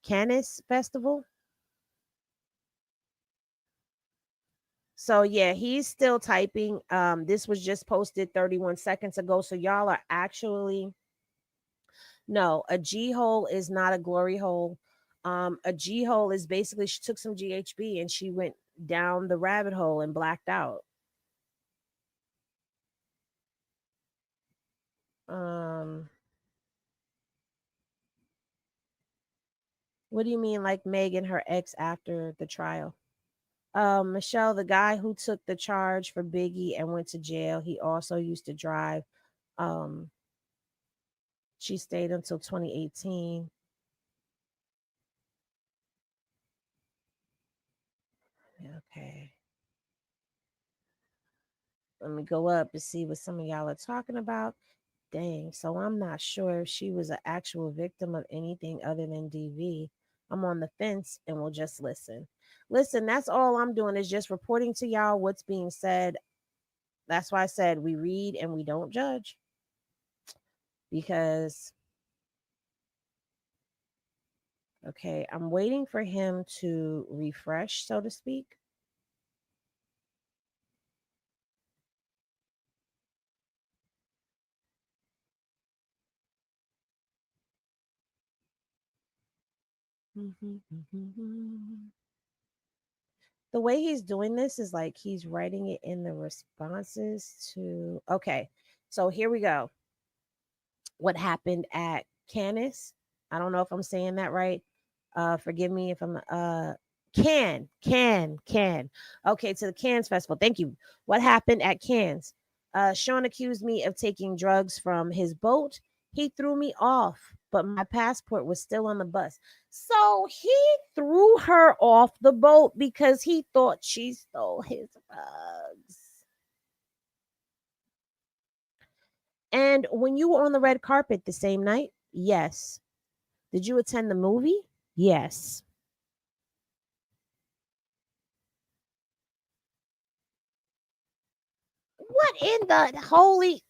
Canis Festival. So yeah, he's still typing. This was just posted 31 seconds ago. So y'all are actually, no, a G hole is not a glory hole. A G hole is basically she took some GHB and she went down the rabbit hole and blacked out. Um What do you mean, like Meg and her ex after the trial? Michelle, the guy who took the charge for Biggie and went to jail, he also used to drive. Um, she stayed until 2018. Okay. Let me go up and see what some of y'all are talking about. Dang. So I'm not sure if she was an actual victim of anything other than DV. I'm on the fence and we'll just listen. Listen, that's all I'm doing is just reporting to y'all what's being said. That's why I said we read and we don't judge. Because, okay, I'm waiting for him to refresh, so to speak. The way he's doing this is like he's writing it in the responses to. Okay, so here we go. What happened at Canis? I don't know if I'm saying that right. Forgive me if I'm can. Okay, to the Cannes Festival. Thank you. What happened at Cannes? Sean accused me of taking drugs from his boat. He threw me off, but my passport was still on the bus. So he threw her off the boat because he thought she stole his drugs. And when you were on the red carpet the same night, yes. Did you attend the movie? Yes. What in the holy?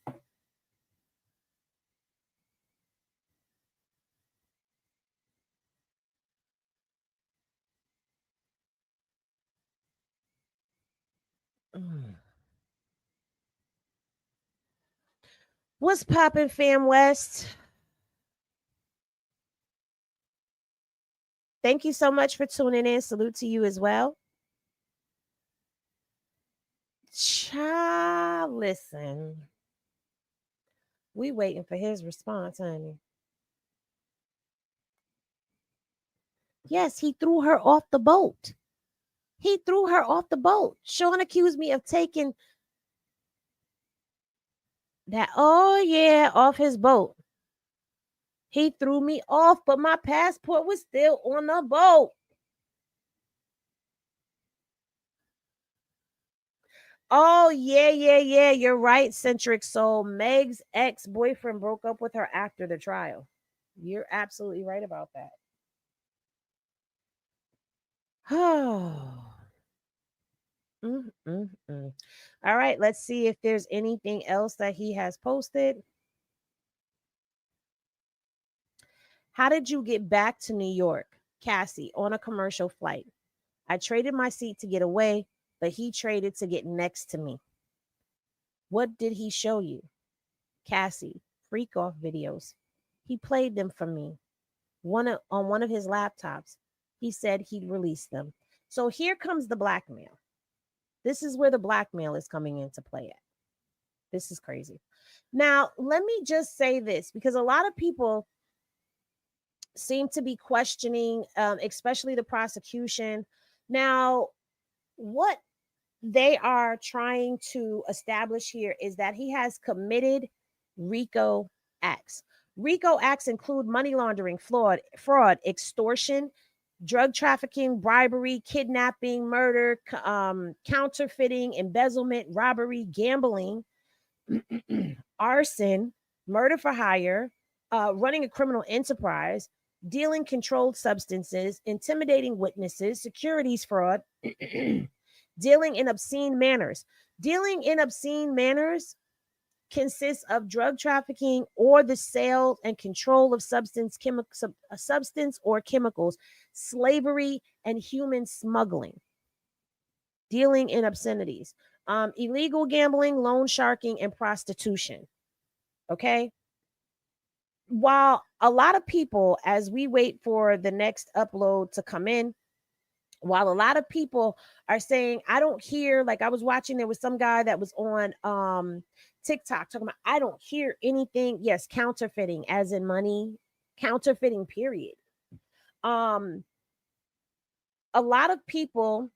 What's poppin', Fam West? Thank you so much for tuning in. Salute to you as well. Child, listen. We waiting for his response, honey. Yes, he threw her off the boat. He threw her off the boat. Sean accused me of taking that, oh yeah, off his boat. He threw me off, but my passport was still on the boat. Oh, yeah. You're right, Centric Soul. Meg's ex-boyfriend broke up with her after the trial. You're absolutely right about that. Oh. All right, let's see if there's anything else that he has posted. How did you get back to New York? Cassie, on a commercial flight. I traded my seat to get away, but he traded to get next to me. What did he show you? Cassie, freak off videos. He played them for me. On one of his laptops. He said he'd release them. So here comes the blackmail. This is where the blackmail is coming into play at. This is crazy. Now, let me just say this because a lot of people seem to be questioning, especially the prosecution. Now, what they are trying to establish here is that he has committed RICO acts. RICO acts include money laundering, fraud, extortion, drug trafficking, bribery, kidnapping, murder, counterfeiting, embezzlement, robbery, gambling, arson, murder for hire, running a criminal enterprise, dealing controlled substances, intimidating witnesses, securities fraud, dealing in obscene manners. Dealing in obscene manners consists of drug trafficking or the sale and control of substance or chemicals, slavery, and human smuggling. Dealing in obscenities, illegal gambling, loan sharking, and prostitution. Okay. While a lot of people, as we wait for the next upload to come in, while a lot of people are saying, I don't hear, like I was watching, there was some guy that was on TikTok talking about, I don't hear anything. Yes, counterfeiting, as in money, counterfeiting, period. A lot of people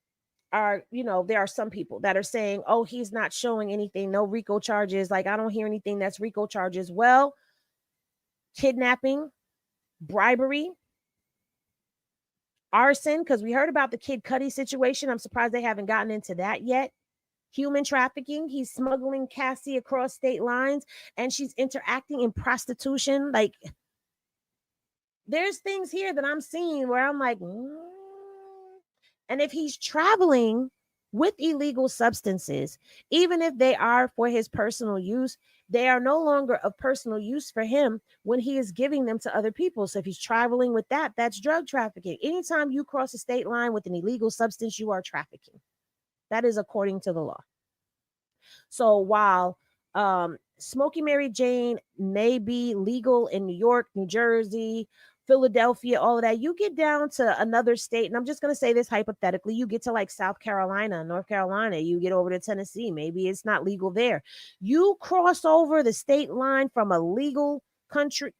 are, there are some people that are saying, oh, he's not showing anything, no RICO charges. Like, I don't hear anything that's RICO charges. Well, kidnapping, bribery, arson, because we heard about the Kid Cudi situation. I'm surprised they haven't gotten into that yet. Human trafficking, he's smuggling Cassie across state lines, and she's interacting in prostitution. Like, there's things here that I'm seeing where I'm like, And if he's traveling with illegal substances, even if they are for his personal use, they are no longer of personal use for him when he is giving them to other people. So if he's traveling with that, that's drug trafficking. Anytime you cross a state line with an illegal substance, you are trafficking. That is according to the law. So while Smoky Mary Jane may be legal in New York, New Jersey, Philadelphia, all of that, you get down to another state, and I'm just going to say this hypothetically, you get to like South Carolina, North Carolina, you get over to Tennessee, maybe it's not legal there. You cross over the state line from a legal country,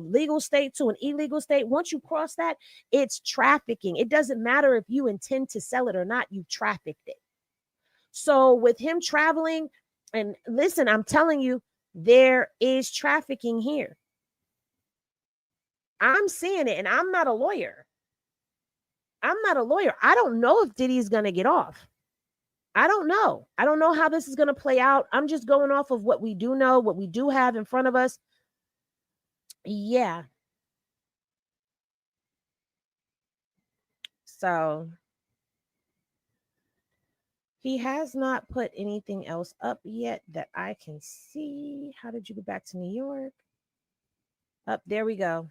legal state to an illegal state. Once you cross that, it's trafficking. It doesn't matter if you intend to sell it or not, you trafficked it. So with him traveling, and listen, I'm telling you, there is trafficking here. I'm seeing it, and I'm not a lawyer. I don't know if Diddy's going to get off. I don't know. I don't know how this is going to play out. I'm just going off of what we do know, what we do have in front of us. Yeah. So he has not put anything else up yet that I can see. How did you get back to New York? Up there we go.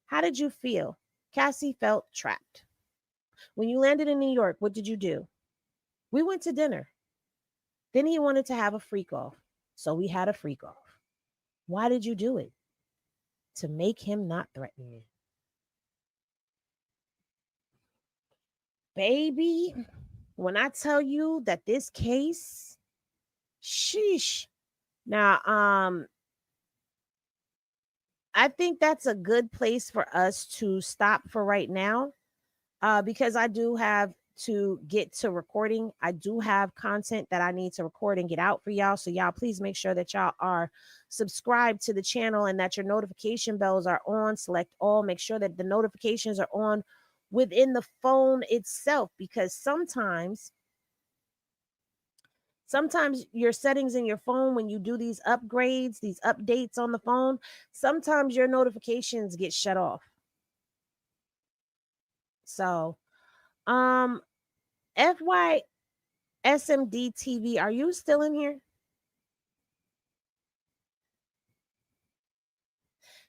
How did you feel? Cassie felt trapped. When you landed in New York, what did you do? We went to dinner. Then he wanted to have a freak off. So we had a freak off. Why did you do it? To make him not threaten you. Baby, when I tell you that this case, sheesh. Now, I think that's a good place for us to stop for right now, because I do have to get to recording. I do have content that I need to record and get out for y'all. So y'all, please make sure that y'all are subscribed to the channel and that your notification bells are on. Select all. Make sure that the notifications are on within the phone itself, because sometimes your settings in your phone, when you do these upgrades, these updates on the phone, sometimes your notifications get shut off. So, FY SMD TV, are you still in here?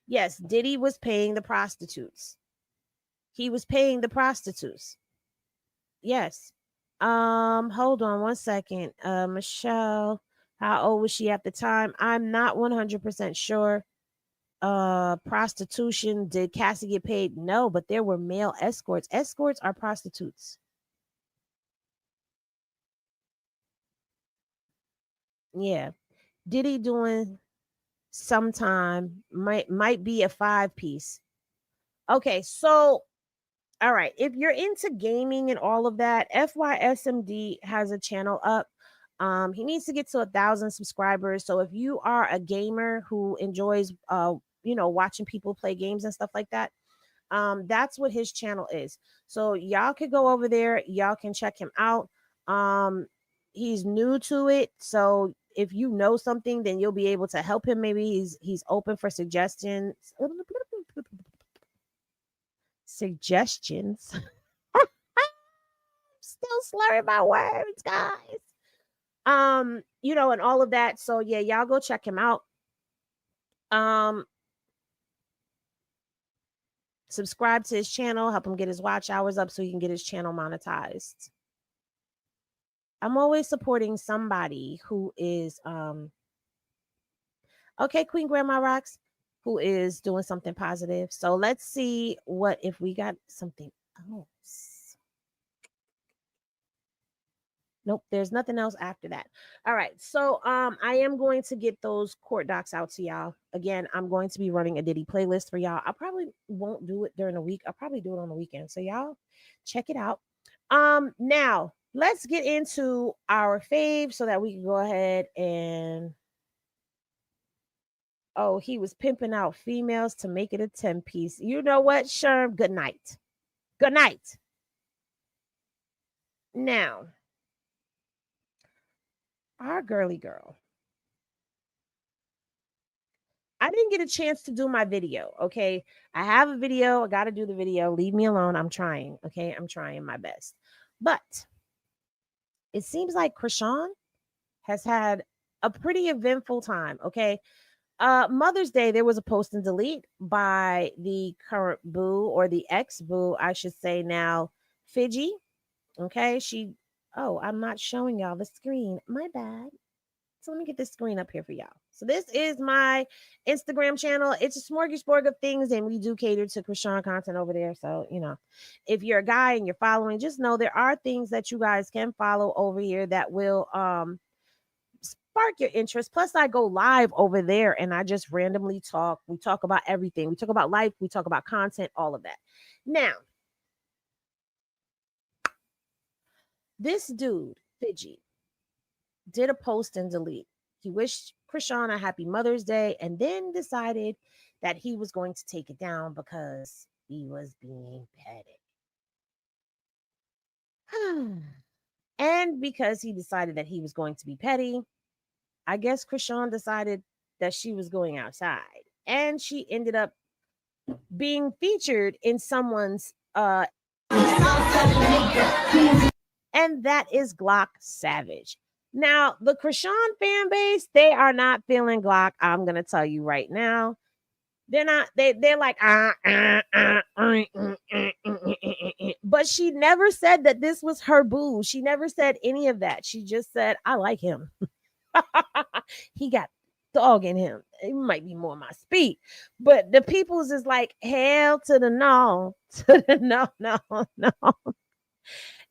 Yes, Diddy was paying the prostitutes. He was paying the prostitutes. Yes. Hold on one second. Michelle, how old was she at the time? I'm not 100% sure. Prostitution, did Cassie get paid? No, but there were male escorts. Escorts are prostitutes. Yeah. Diddy doing sometime might be a 5-piece. Okay, so all right, if you're into gaming and all of that, FYSMD has a channel up. He needs to get to 1,000 subscribers. So if you are a gamer who enjoys watching people play games and stuff like that, that's what his channel is. So y'all could go over there, y'all can check him out. He's new to it, so if you know something, then you'll be able to help him. Maybe he's open for suggestions. Suggestions. Still slurring my words, guys. And all of that. So yeah, y'all go check him out. Subscribe to his channel, help him get his watch hours up so he can get his channel monetized. I'm always supporting somebody who is okay, Queen Grandma Rocks, who is doing something positive. So let's see if we got something else. Nope, there's nothing else after that. All right. So I am going to get those court docs out to y'all. Again, I'm going to be running a Diddy playlist for y'all. I probably won't do it during the week. I'll probably do it on the weekend. So y'all check it out. Now let's get into our fave so that we can go ahead and oh, he was pimping out females to make it a 10-piece. You know what, Sherm? Good night. Good night. Now, our girly girl. I didn't get a chance to do my video. Okay. I have a video. I got to do the video. Leave me alone. I'm trying. Okay. I'm trying my best. But it seems like Chrisean has had a pretty eventful time. Okay. Mother's Day, there was a post and delete by the current boo or the ex boo, I should say now, Fiji. Okay. I'm not showing y'all the screen. My bad. So let me get this screen up here for y'all. So this is my Instagram channel. It's a smorgasbord of things, and we do cater to Chrisean content over there. So, if you're a guy and you're following, just know there are things that you guys can follow over here that will spark your interest. Plus, I go live over there and I just randomly talk. We talk about everything. We talk about life. We talk about content, all of that. Now, this dude, Fiji, did a post and delete. He wished Chrisean a happy Mother's Day and then decided that he was going to take it down because he was being petty. And because he decided that he was going to be petty, I guess Chrisean decided that she was going outside. And she ended up being featured in someone's and that is Glock Savage. Now, the Chrisean fan base, they are not feeling Glock. I'm gonna tell you right now. They're not, they're like, but she never said that this was her boo. She never said any of that. She just said, I like him. He got dog in him. It might be more my speed. But the people's is like, hell to the no. To the no.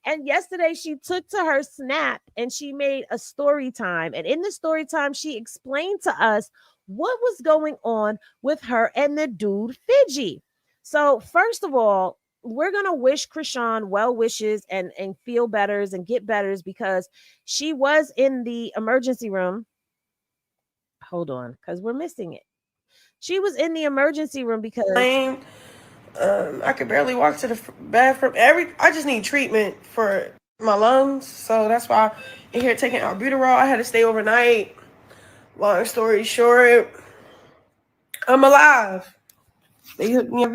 And yesterday she took to her snap and she made a story time. And in the story time, she explained to us what was going on with her and the dude Fiji. So first of all, we're going to wish Chrisean well wishes and feel betters and get betters because she was in the emergency room. Hold on, because we're missing it. She was in the emergency room because I could barely walk to the bathroom. I just need treatment for my lungs, so that's why I'm here taking albuterol. I had to stay overnight. Long story short, I'm alive. They hooked me up.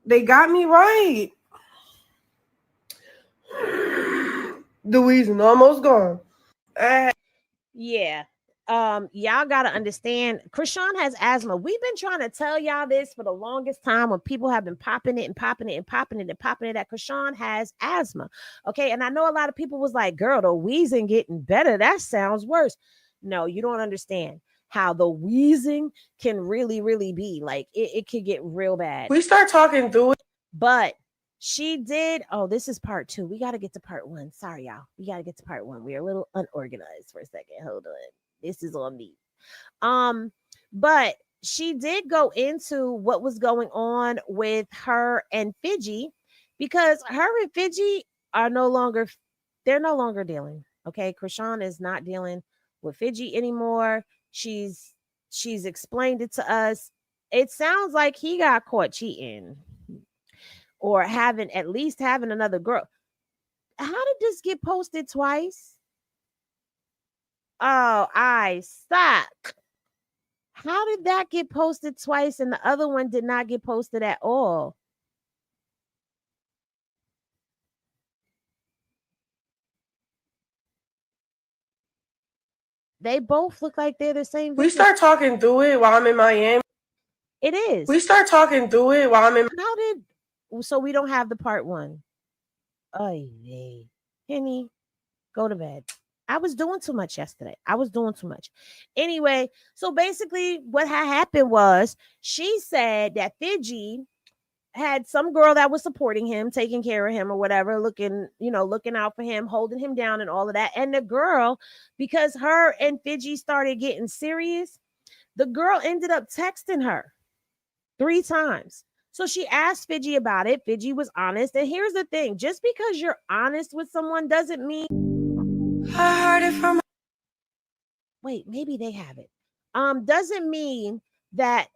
They got me right. The wheezing almost gone. Yeah. Y'all gotta understand, Chrisean has asthma. We've been trying to tell y'all this for the longest time when people have been popping it that Chrisean has asthma. Okay, and I know a lot of people was like, girl, the wheezing getting better. That sounds worse. No, you don't understand how the wheezing can really, really be. Like it could get real bad. We start talking through it. But she did. Oh, this is part 2. We got to get to part 1. Sorry, y'all. We got to get to part 1. We're a little unorganized for a second. Hold on. This is on me. But she did go into what was going on with her and Fiji because her and Fiji are no longer dealing. Okay. Chrisean is not dealing with Fiji anymore. She's explained it to us. It sounds like he got caught cheating or having another girl. How did this get posted twice? Oh, I suck. How did that get posted twice and the other one did not get posted at all? They both look like they're the same video. We start talking through it while I'm in Miami. It is. We start talking through it while I'm in. So we don't have the part 1. Oh, Henny, go to bed. I was doing too much yesterday. Anyway, so basically what had happened was she said that Fiji had some girl that was supporting him, taking care of him or whatever, looking, looking out for him, holding him down and all of that. And the girl, because her and Fiji started getting serious, the girl ended up texting her 3 times. So she asked Fiji about it. Fiji was honest. And here's the thing, just because you're honest with someone doesn't mean I heard it from wait, maybe they have it. Doesn't mean that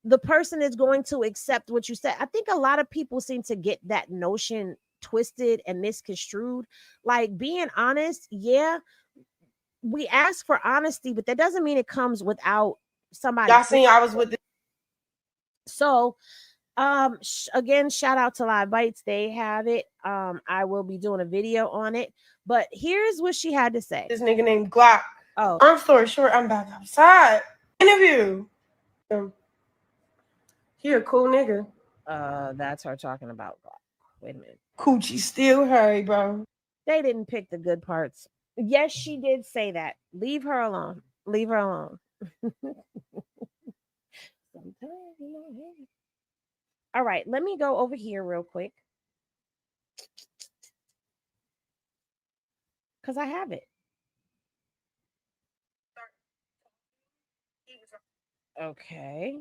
the person is going to accept what you said. I think a lot of people seem to get that notion twisted and misconstrued. Like, being honest, yeah, we ask for honesty, but that doesn't mean it comes without somebody. y'all seen I was with the So again, shout out to Live Bites. They have it. I will be doing a video on it. But here's what she had to say. this nigga named Glock. Oh, Long story short, I'm back outside. Interview. He a cool nigga. that's her talking about Glock. Wait a minute. Coochie still hurry, bro. They didn't pick the good parts. Yes, she did say that. Leave her alone. Leave her alone. All right, let me go over here real quick. Because I have it. Okay.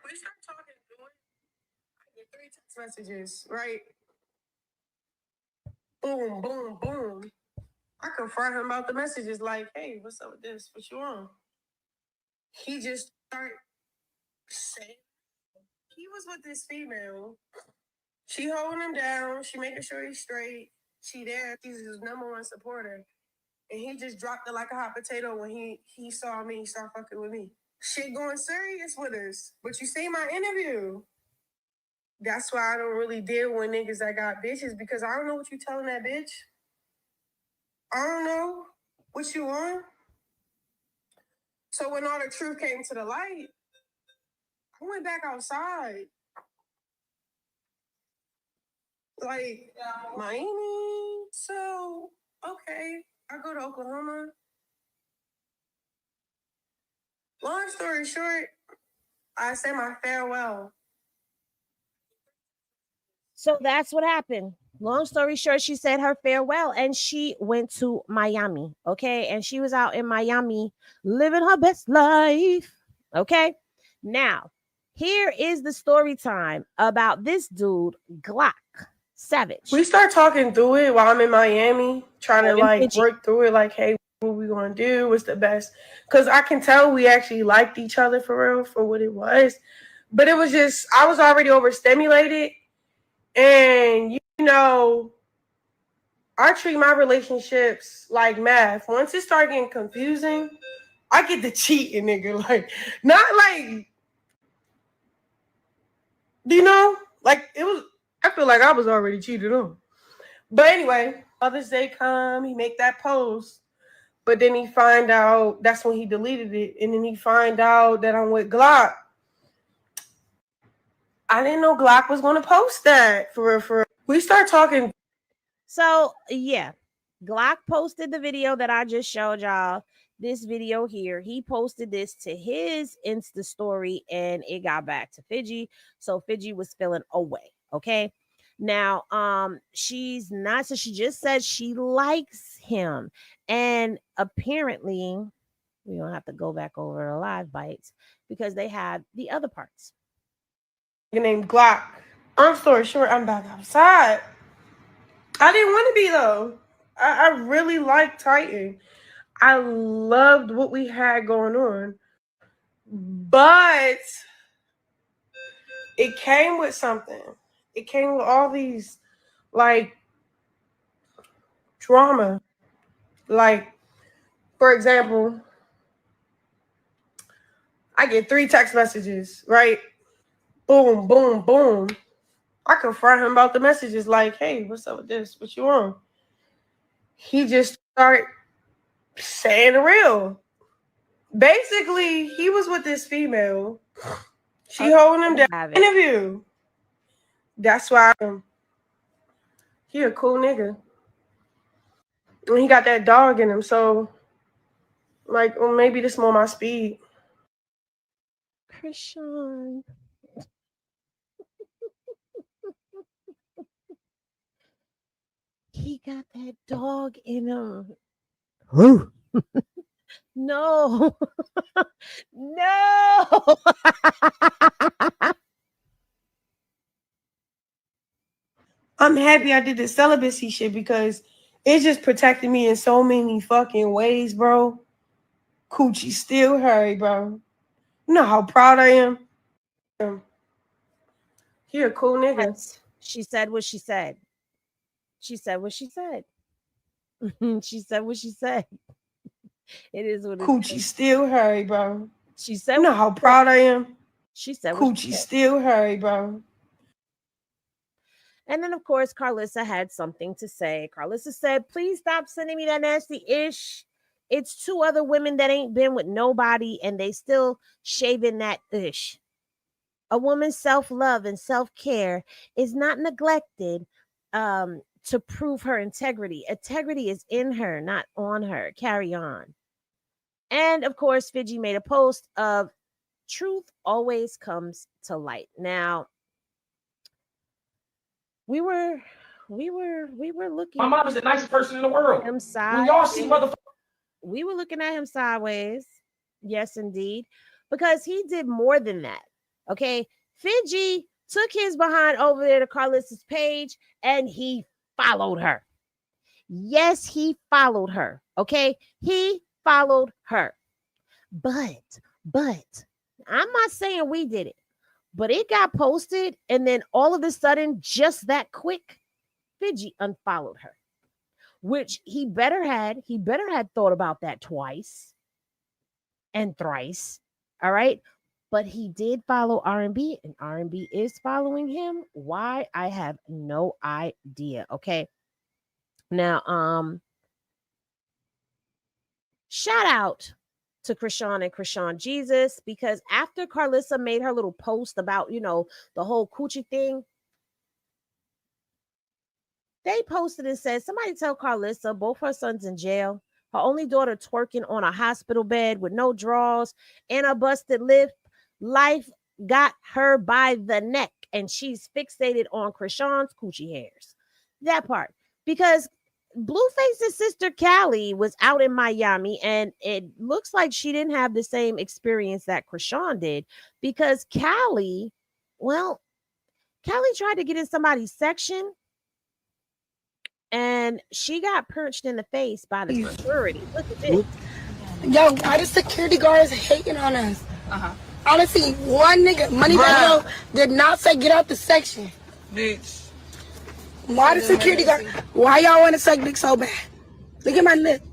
We start talking, I get 3 text messages, right? Boom, boom, boom. I confront him about the messages like, hey, what's up with this? What you on? He just start saying he was with this female. She holding him down. She making sure he's straight. She there. She's his #1 supporter. And he just dropped it like a hot potato when he saw me start fucking with me. Shit going serious with us. But you see my interview. That's why I don't really deal with niggas that got bitches, because I don't know what you telling that bitch. I don't know what you want. So when all the truth came to the light, I went back outside. Like, Miami. So, okay, I go to Oklahoma. Long story short, I say my farewell. So that's what happened. Long story short, she said her farewell and she went to Miami. Okay. And she was out in Miami living her best life. Okay. Now, here is the story time about this dude, Glock Savage. We start talking through it while I'm in Miami, trying to like Fiji. work through it. Like, hey, what we gonna do? What's the best? Because I can tell we actually liked each other for real, for what it was. But it was just, I was already overstimulated. And, you know, I treat my relationships like math. Once it starts getting confusing, I get to cheating, nigga. Like, not like, you know, like it was, I feel like I was already cheated on. But anyway, Mother's Day come, he make that post. But then he find out, that's when he deleted it. And then he find out that I'm with Glock. I didn't know Glock was going to post that for real. We start talking. So, yeah, Glock posted the video that I just showed y'all. This video here, he posted this to his Insta story and it got back to Fiji. So Fiji was feeling away. Okay. Now, she's not, so she just said she likes him. And apparently, we don't have to go back over the Live Bites because they have the other parts. Named Glock. Long story short, I'm back outside. I didn't want to be though. I really liked Titan. I loved what we had going on. But it came with something. It came with all these like drama. Like, for example, I get 3 text messages, right? Boom, boom, boom. I confront him about the messages like, hey, what's up with this? What you on? He just start saying the real. Basically, he was with this female. She holding him down. Interview. That's why he a cool nigga. And he got that dog in him. So, like, well, maybe this more my speed. Chrisean. He got that dog in him. No. No. I'm happy I did the celibacy shit because it just protected me in so many fucking ways, bro. Coochie still hairy, bro. You know how proud I am? He a cool nigga. She said what she said. She said what she said. She said what she said. It is what it Coochie is. still hairy, bro. She said You know how proud I am? She said Coochie still hairy, bro. And then, of course, Carlissa had something to say. Carlissa said, please stop sending me that nasty ish. It's 2 other women that ain't been with nobody and they still shaving that ish. A woman's self-love and self-care is not neglected to prove her integrity. Integrity is in her, not on her. Carry on. And of course, Fiji made a post of truth always comes to light. Now, we were looking. My mom is the nicest person in the world. Him When y'all see motherfuckers, we were looking at him sideways. Yes, indeed, because he did more than that. Okay, Fiji took his behind over there to Carlissa's page and he followed her. Yes, he followed her. Okay, he followed her. But I'm not saying we did it, but it got posted, and then all of a sudden, just that quick, Fiji unfollowed her, which he better had thought about that twice and thrice. All right. But he did follow R&B, and R&B is following him. Why? I have no idea. Okay. Now, shout out to Chrisean and Chrisean Jesus, because after Carlissa made her little post about, the whole coochie thing, they posted and said, somebody tell Carlissa both her sons in jail, her only daughter twerking on a hospital bed with no drawers and a busted lip. Life got her by the neck, and she's fixated on Chrisean's coochie hairs. That part. Because Blueface's sister Callie was out in Miami, and it looks like she didn't have the same experience that Chrisean did, because Callie tried to get in somebody's section and she got punched in the face by the security. Look at this. Yo, why the security guards hating on us? Honestly, one nigga, Moneybag did not say get out the section. Bitch. Why the security guard? Why y'all want to suck dick so bad? Look at my lip.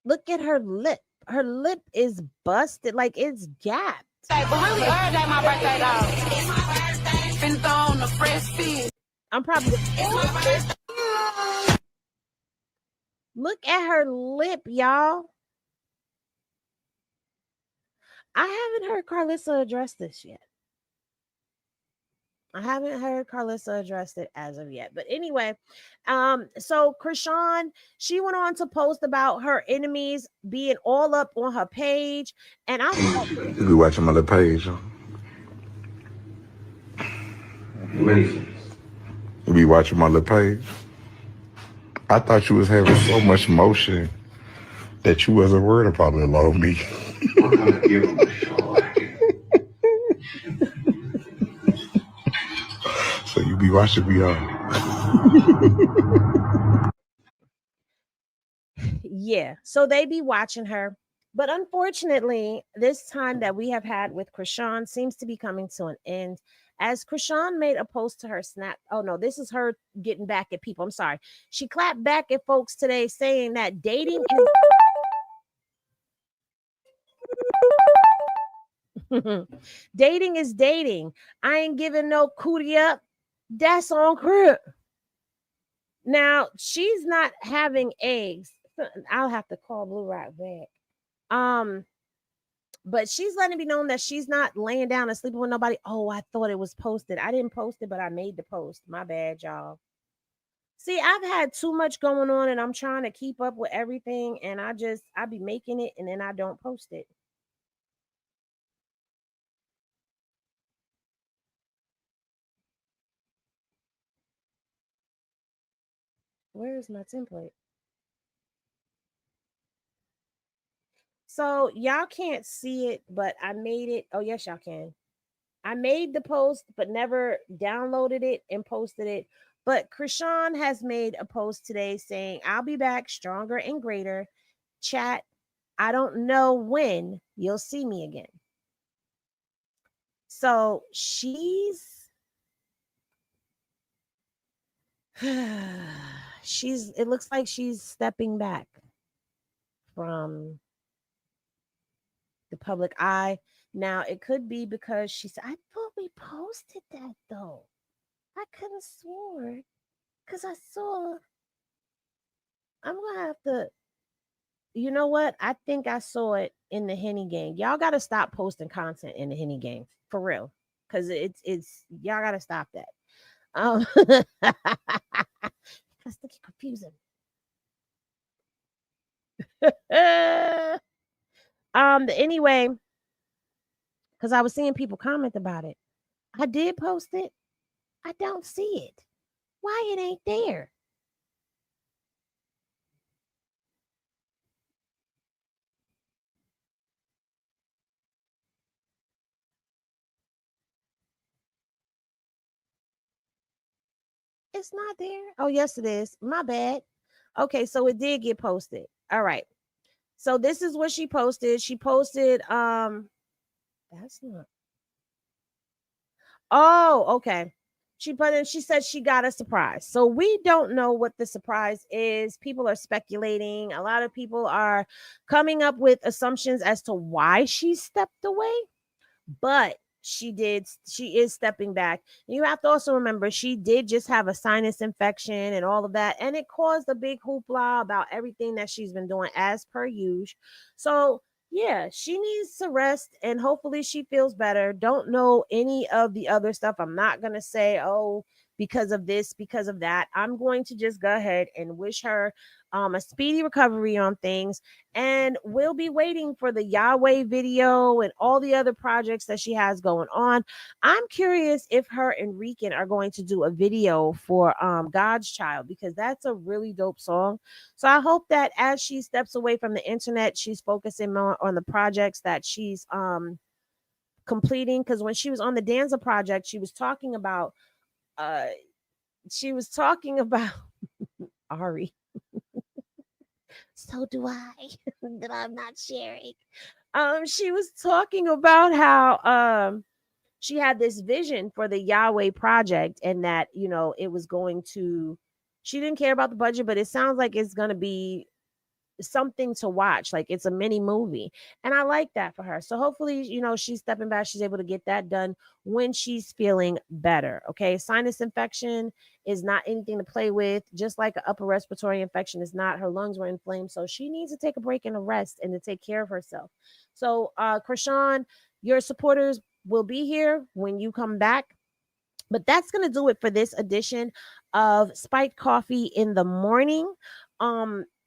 Look at her lip. Her lip is busted, like it's gapped. But really, every day my birthday, dog. It's my birthday. Finna throw on the fresh fit. I'm probably. Look at her lip, y'all. I haven't heard Carlissa address this yet. I haven't heard Carlissa address it as of yet. But anyway, so Chrisean, she went on to post about her enemies being all up on her page. And You be watching my little page, huh? You be watching my little page? I thought you was having so much motion that you wasn't worried about it along me. I'm gonna give him a shot. So you be watching me on. Yeah, so they be watching her. But unfortunately, this time that we have had with Chrisean seems to be coming to an end, as Chrisean made a post to her Snap. Oh no, this is her getting back at people. I'm sorry. She clapped back at folks today saying that dating is dating is dating. I ain't giving no cootie up. That's on crib. Now, she's not having eggs. I'll have to call Blue Rock back. But she's letting it be known that she's not laying down and sleeping with nobody. Oh, I thought it was posted. I didn't post it, but I made the post. My bad, y'all. See, I've had too much going on and I'm trying to keep up with everything and I be making it and then I don't post it. Where is my template? So y'all can't see it, but I made it. Oh, yes, y'all can. I made the post, but never downloaded it and posted it. But Chrisean has made a post today saying, I'll be back stronger and greater. Chat, I don't know when you'll see me again. So it looks like she's stepping back from the public eye. Now, it could be because she said, I thought we posted that though. I could have swore because I saw. I'm going to have to, you know what? I think I saw it in the Henny gang. Y'all got to stop posting content in the Henny gang for real. Because y'all got to stop that. Because it's confusing. Anyway, because I was seeing people comment about it. I did post it. I don't see it. Why it ain't there? It's not there. Oh, yes, it is. My bad. Okay, so it did get posted. All right. So this is what she posted. She posted, that's not. Oh, okay. She put in, she said she got a surprise. So we don't know what the surprise is. People are speculating. A lot of people are coming up with assumptions as to why she stepped away. But she is stepping back. You have to also remember she did just have a sinus infection and all of that, and it caused a big hoopla about everything that she's been doing as per usual. So yeah, she needs to rest and hopefully she feels better. Don't know any of the other stuff. I'm not gonna say, oh, because of this, because of that. I'm going to just go ahead and wish her a speedy recovery on things, and we'll be waiting for the Yahweh video and all the other projects that she has going on. I'm curious if her and Rican are going to do a video for God's Child, because that's a really dope song. So I hope that as she steps away from the internet, she's focusing more on the projects that she's completing, because when she was on the Danza project, she was talking about Ari. So do I. That I'm not sharing. She was talking about how she had this vision for the Yahweh project, and that, it was going to, she didn't care about the budget, but it sounds like it's going to be something to watch, like it's a mini movie, and I like that for her. So hopefully, she's stepping back, she's able to get that done when she's feeling better. Okay, sinus infection is not anything to play with, just like an upper respiratory infection is not. Her lungs were inflamed, so she needs to take a break and a rest and to take care of herself. So Chrisean, your supporters will be here when you come back. But that's going to do it for this edition of Spiked Coffee in the Morning.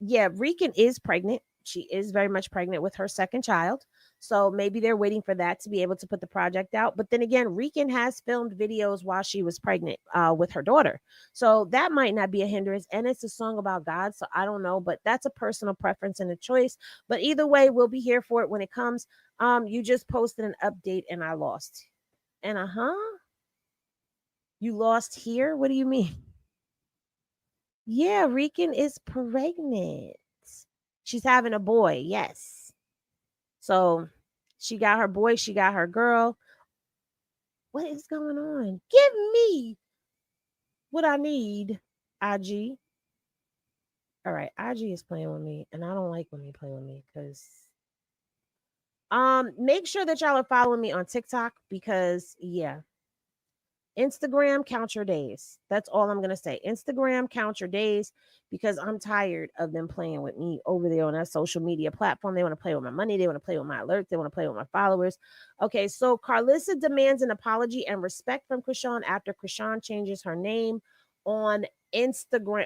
Yeah, Rican is pregnant. She is very much pregnant with her second child. So maybe they're waiting for that to be able to put the project out. But then again, Rican has filmed videos while she was pregnant with her daughter. So that might not be a hindrance. And it's a song about God. So I don't know, but that's a personal preference and a choice. But either way, we'll be here for it when it comes. You just posted an update and I lost. And you lost here? What do you mean? Yeah, Rican is pregnant. She's having a boy, yes. So she got her boy, she got her girl. What is going on? Give me what I need, IG. All right, IG is playing with me, and I don't like when they play with me because make sure that y'all are following me on TikTok, because yeah. Instagram, count your days. That's all I'm going to say. Instagram, count your days, because I'm tired of them playing with me over there on that social media platform. They want to play with my money. They want to play with my alerts. They want to play with my followers. Okay, so Carlissa demands an apology and respect from Chrisean after Chrisean changes her name on Instagram.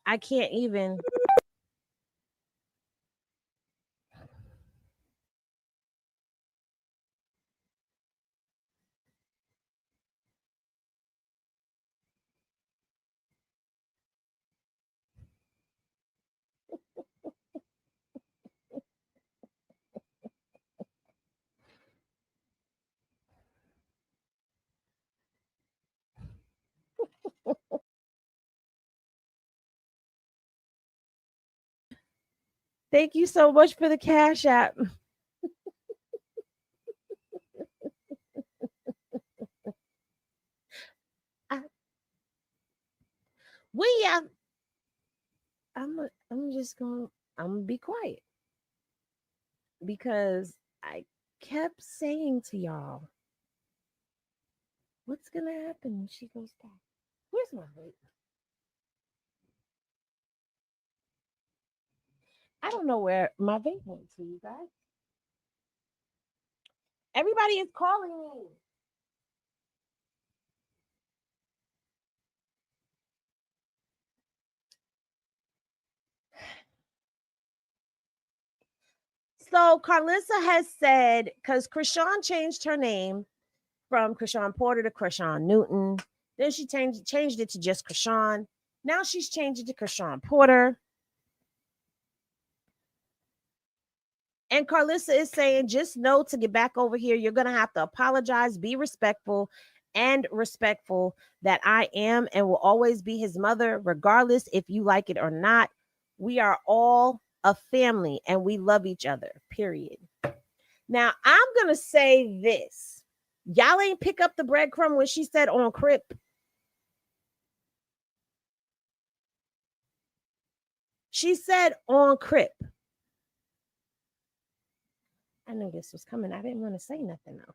I can't even. Thank you so much for the Cash App. I, we I'm just going. I'm gonna be quiet because I kept saying to y'all, what's gonna happen when she goes back? Where's my vape? I don't know where my vape went to, you guys. Everybody is calling me. So Carlissa has said, because Chrisean changed her name from Chrisean Porter to Chrisean Newton. Then she changed it to just Chrisean. Now she's changed it to Chrisean Porter. And Carlissa is saying, just know to get back over here, you're going to have to apologize, be respectful, and respectful that I am and will always be his mother, regardless if you like it or not. We are all a family and we love each other, period. Now, I'm going to say this. Y'all ain't pick up the breadcrumb when she said on Crip. She said on Crip. I knew this was coming. I didn't want to say nothing though.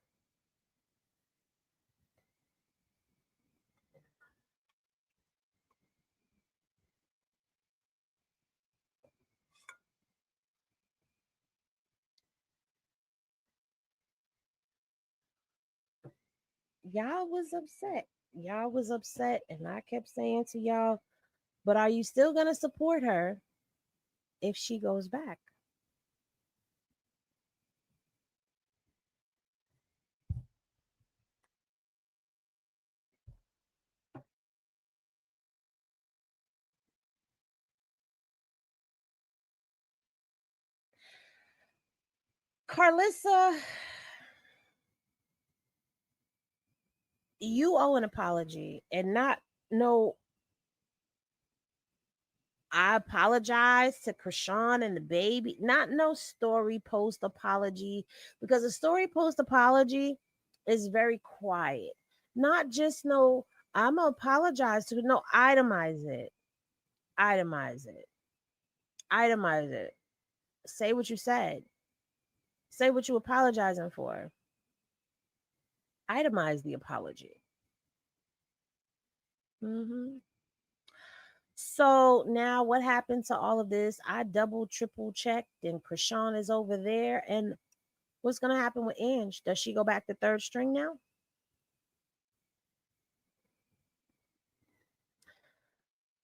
Y'all was upset. Y'all was upset. And I kept saying to y'all, but are you still going to support her if she goes back? Carlissa, you owe an apology and not no. I apologize to Chrisean and the baby, not no story post apology, because a story post apology is very quiet. Not just no, I'm gonna apologize to no, itemize it, itemize it, itemize it. Say what you said. Say what you apologizing for. Itemize the apology. Mm-hmm. So now what happened to all of this? I double, triple checked, and Chrisean is over there. And what's going to happen with Ange? Does she go back to third string now?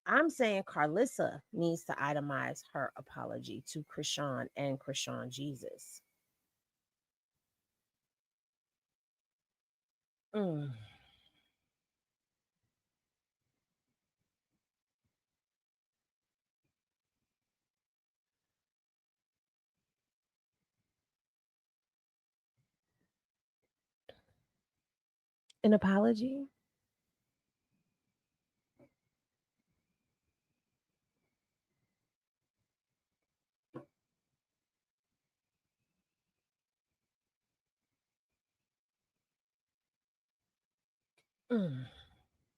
I'm saying Carlissa needs to itemize her apology to Chrisean and Chrisean Jesus. Mm. An apology?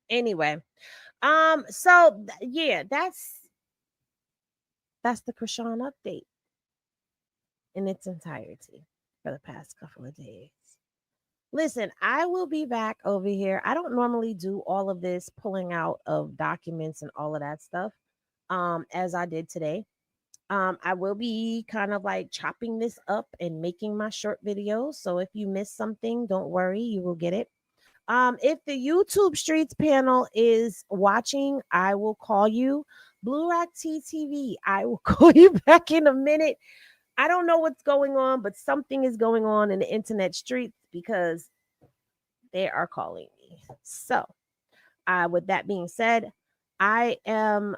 Anyway, so yeah, that's the Chrisean update in its entirety for the past couple of days. Listen, I will be back over here. I don't normally do all of this pulling out of documents and all of that stuff as I did today. I will be kind of like chopping this up and making my short videos. So if you miss something, don't worry, you will get it. If the YouTube Streets panel is watching, I will call you. Blue Rock TTV, I will call you back in a minute. I don't know what's going on, but something is going on in the internet streets because they are calling me. So, with that being said, I am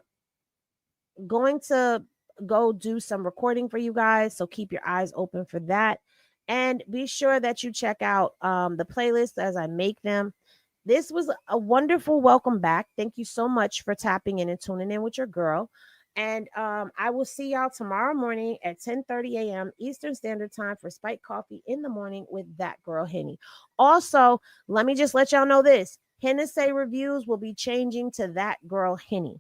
going to go do some recording for you guys. So keep your eyes open for that. And be sure that you check out the playlist as I make them. This was a wonderful welcome back. Thank you so much for tapping in and tuning in with your girl. And I will see y'all tomorrow morning at 10:30 a.m. Eastern Standard Time for Spike Coffee in the morning with that girl Henny. Also, let me just let y'all know this. Hennessy reviews will be changing to that girl Henny.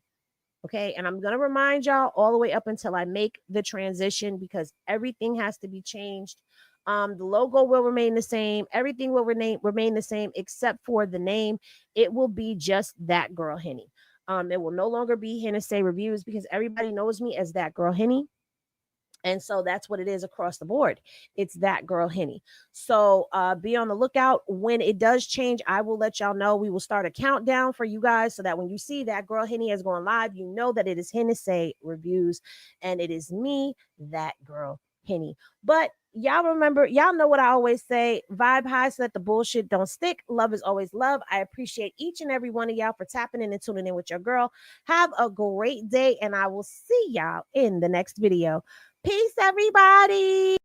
Okay. And I'm going to remind y'all all the way up until I make the transition because everything has to be changed. The logo will remain the same. Everything will remain the same except for the name. It will be just that girl Henny. It will no longer be Hennessy Reviews because everybody knows me as that girl Henny. And so that's what it is across the board. It's that girl Henny. So be on the lookout. When it does change, I will let y'all know. We will start a countdown for you guys so that when you see that girl Henny has gone live, you know that it is Hennessy Reviews and it is me, that girl Henny. But y'all remember, y'all know what I always say, vibe high so that the bullshit don't stick. Love is always love. I appreciate each and every one of y'all for tapping in and tuning in with your girl. Have a great day and I will see y'all in the next video. Peace, everybody.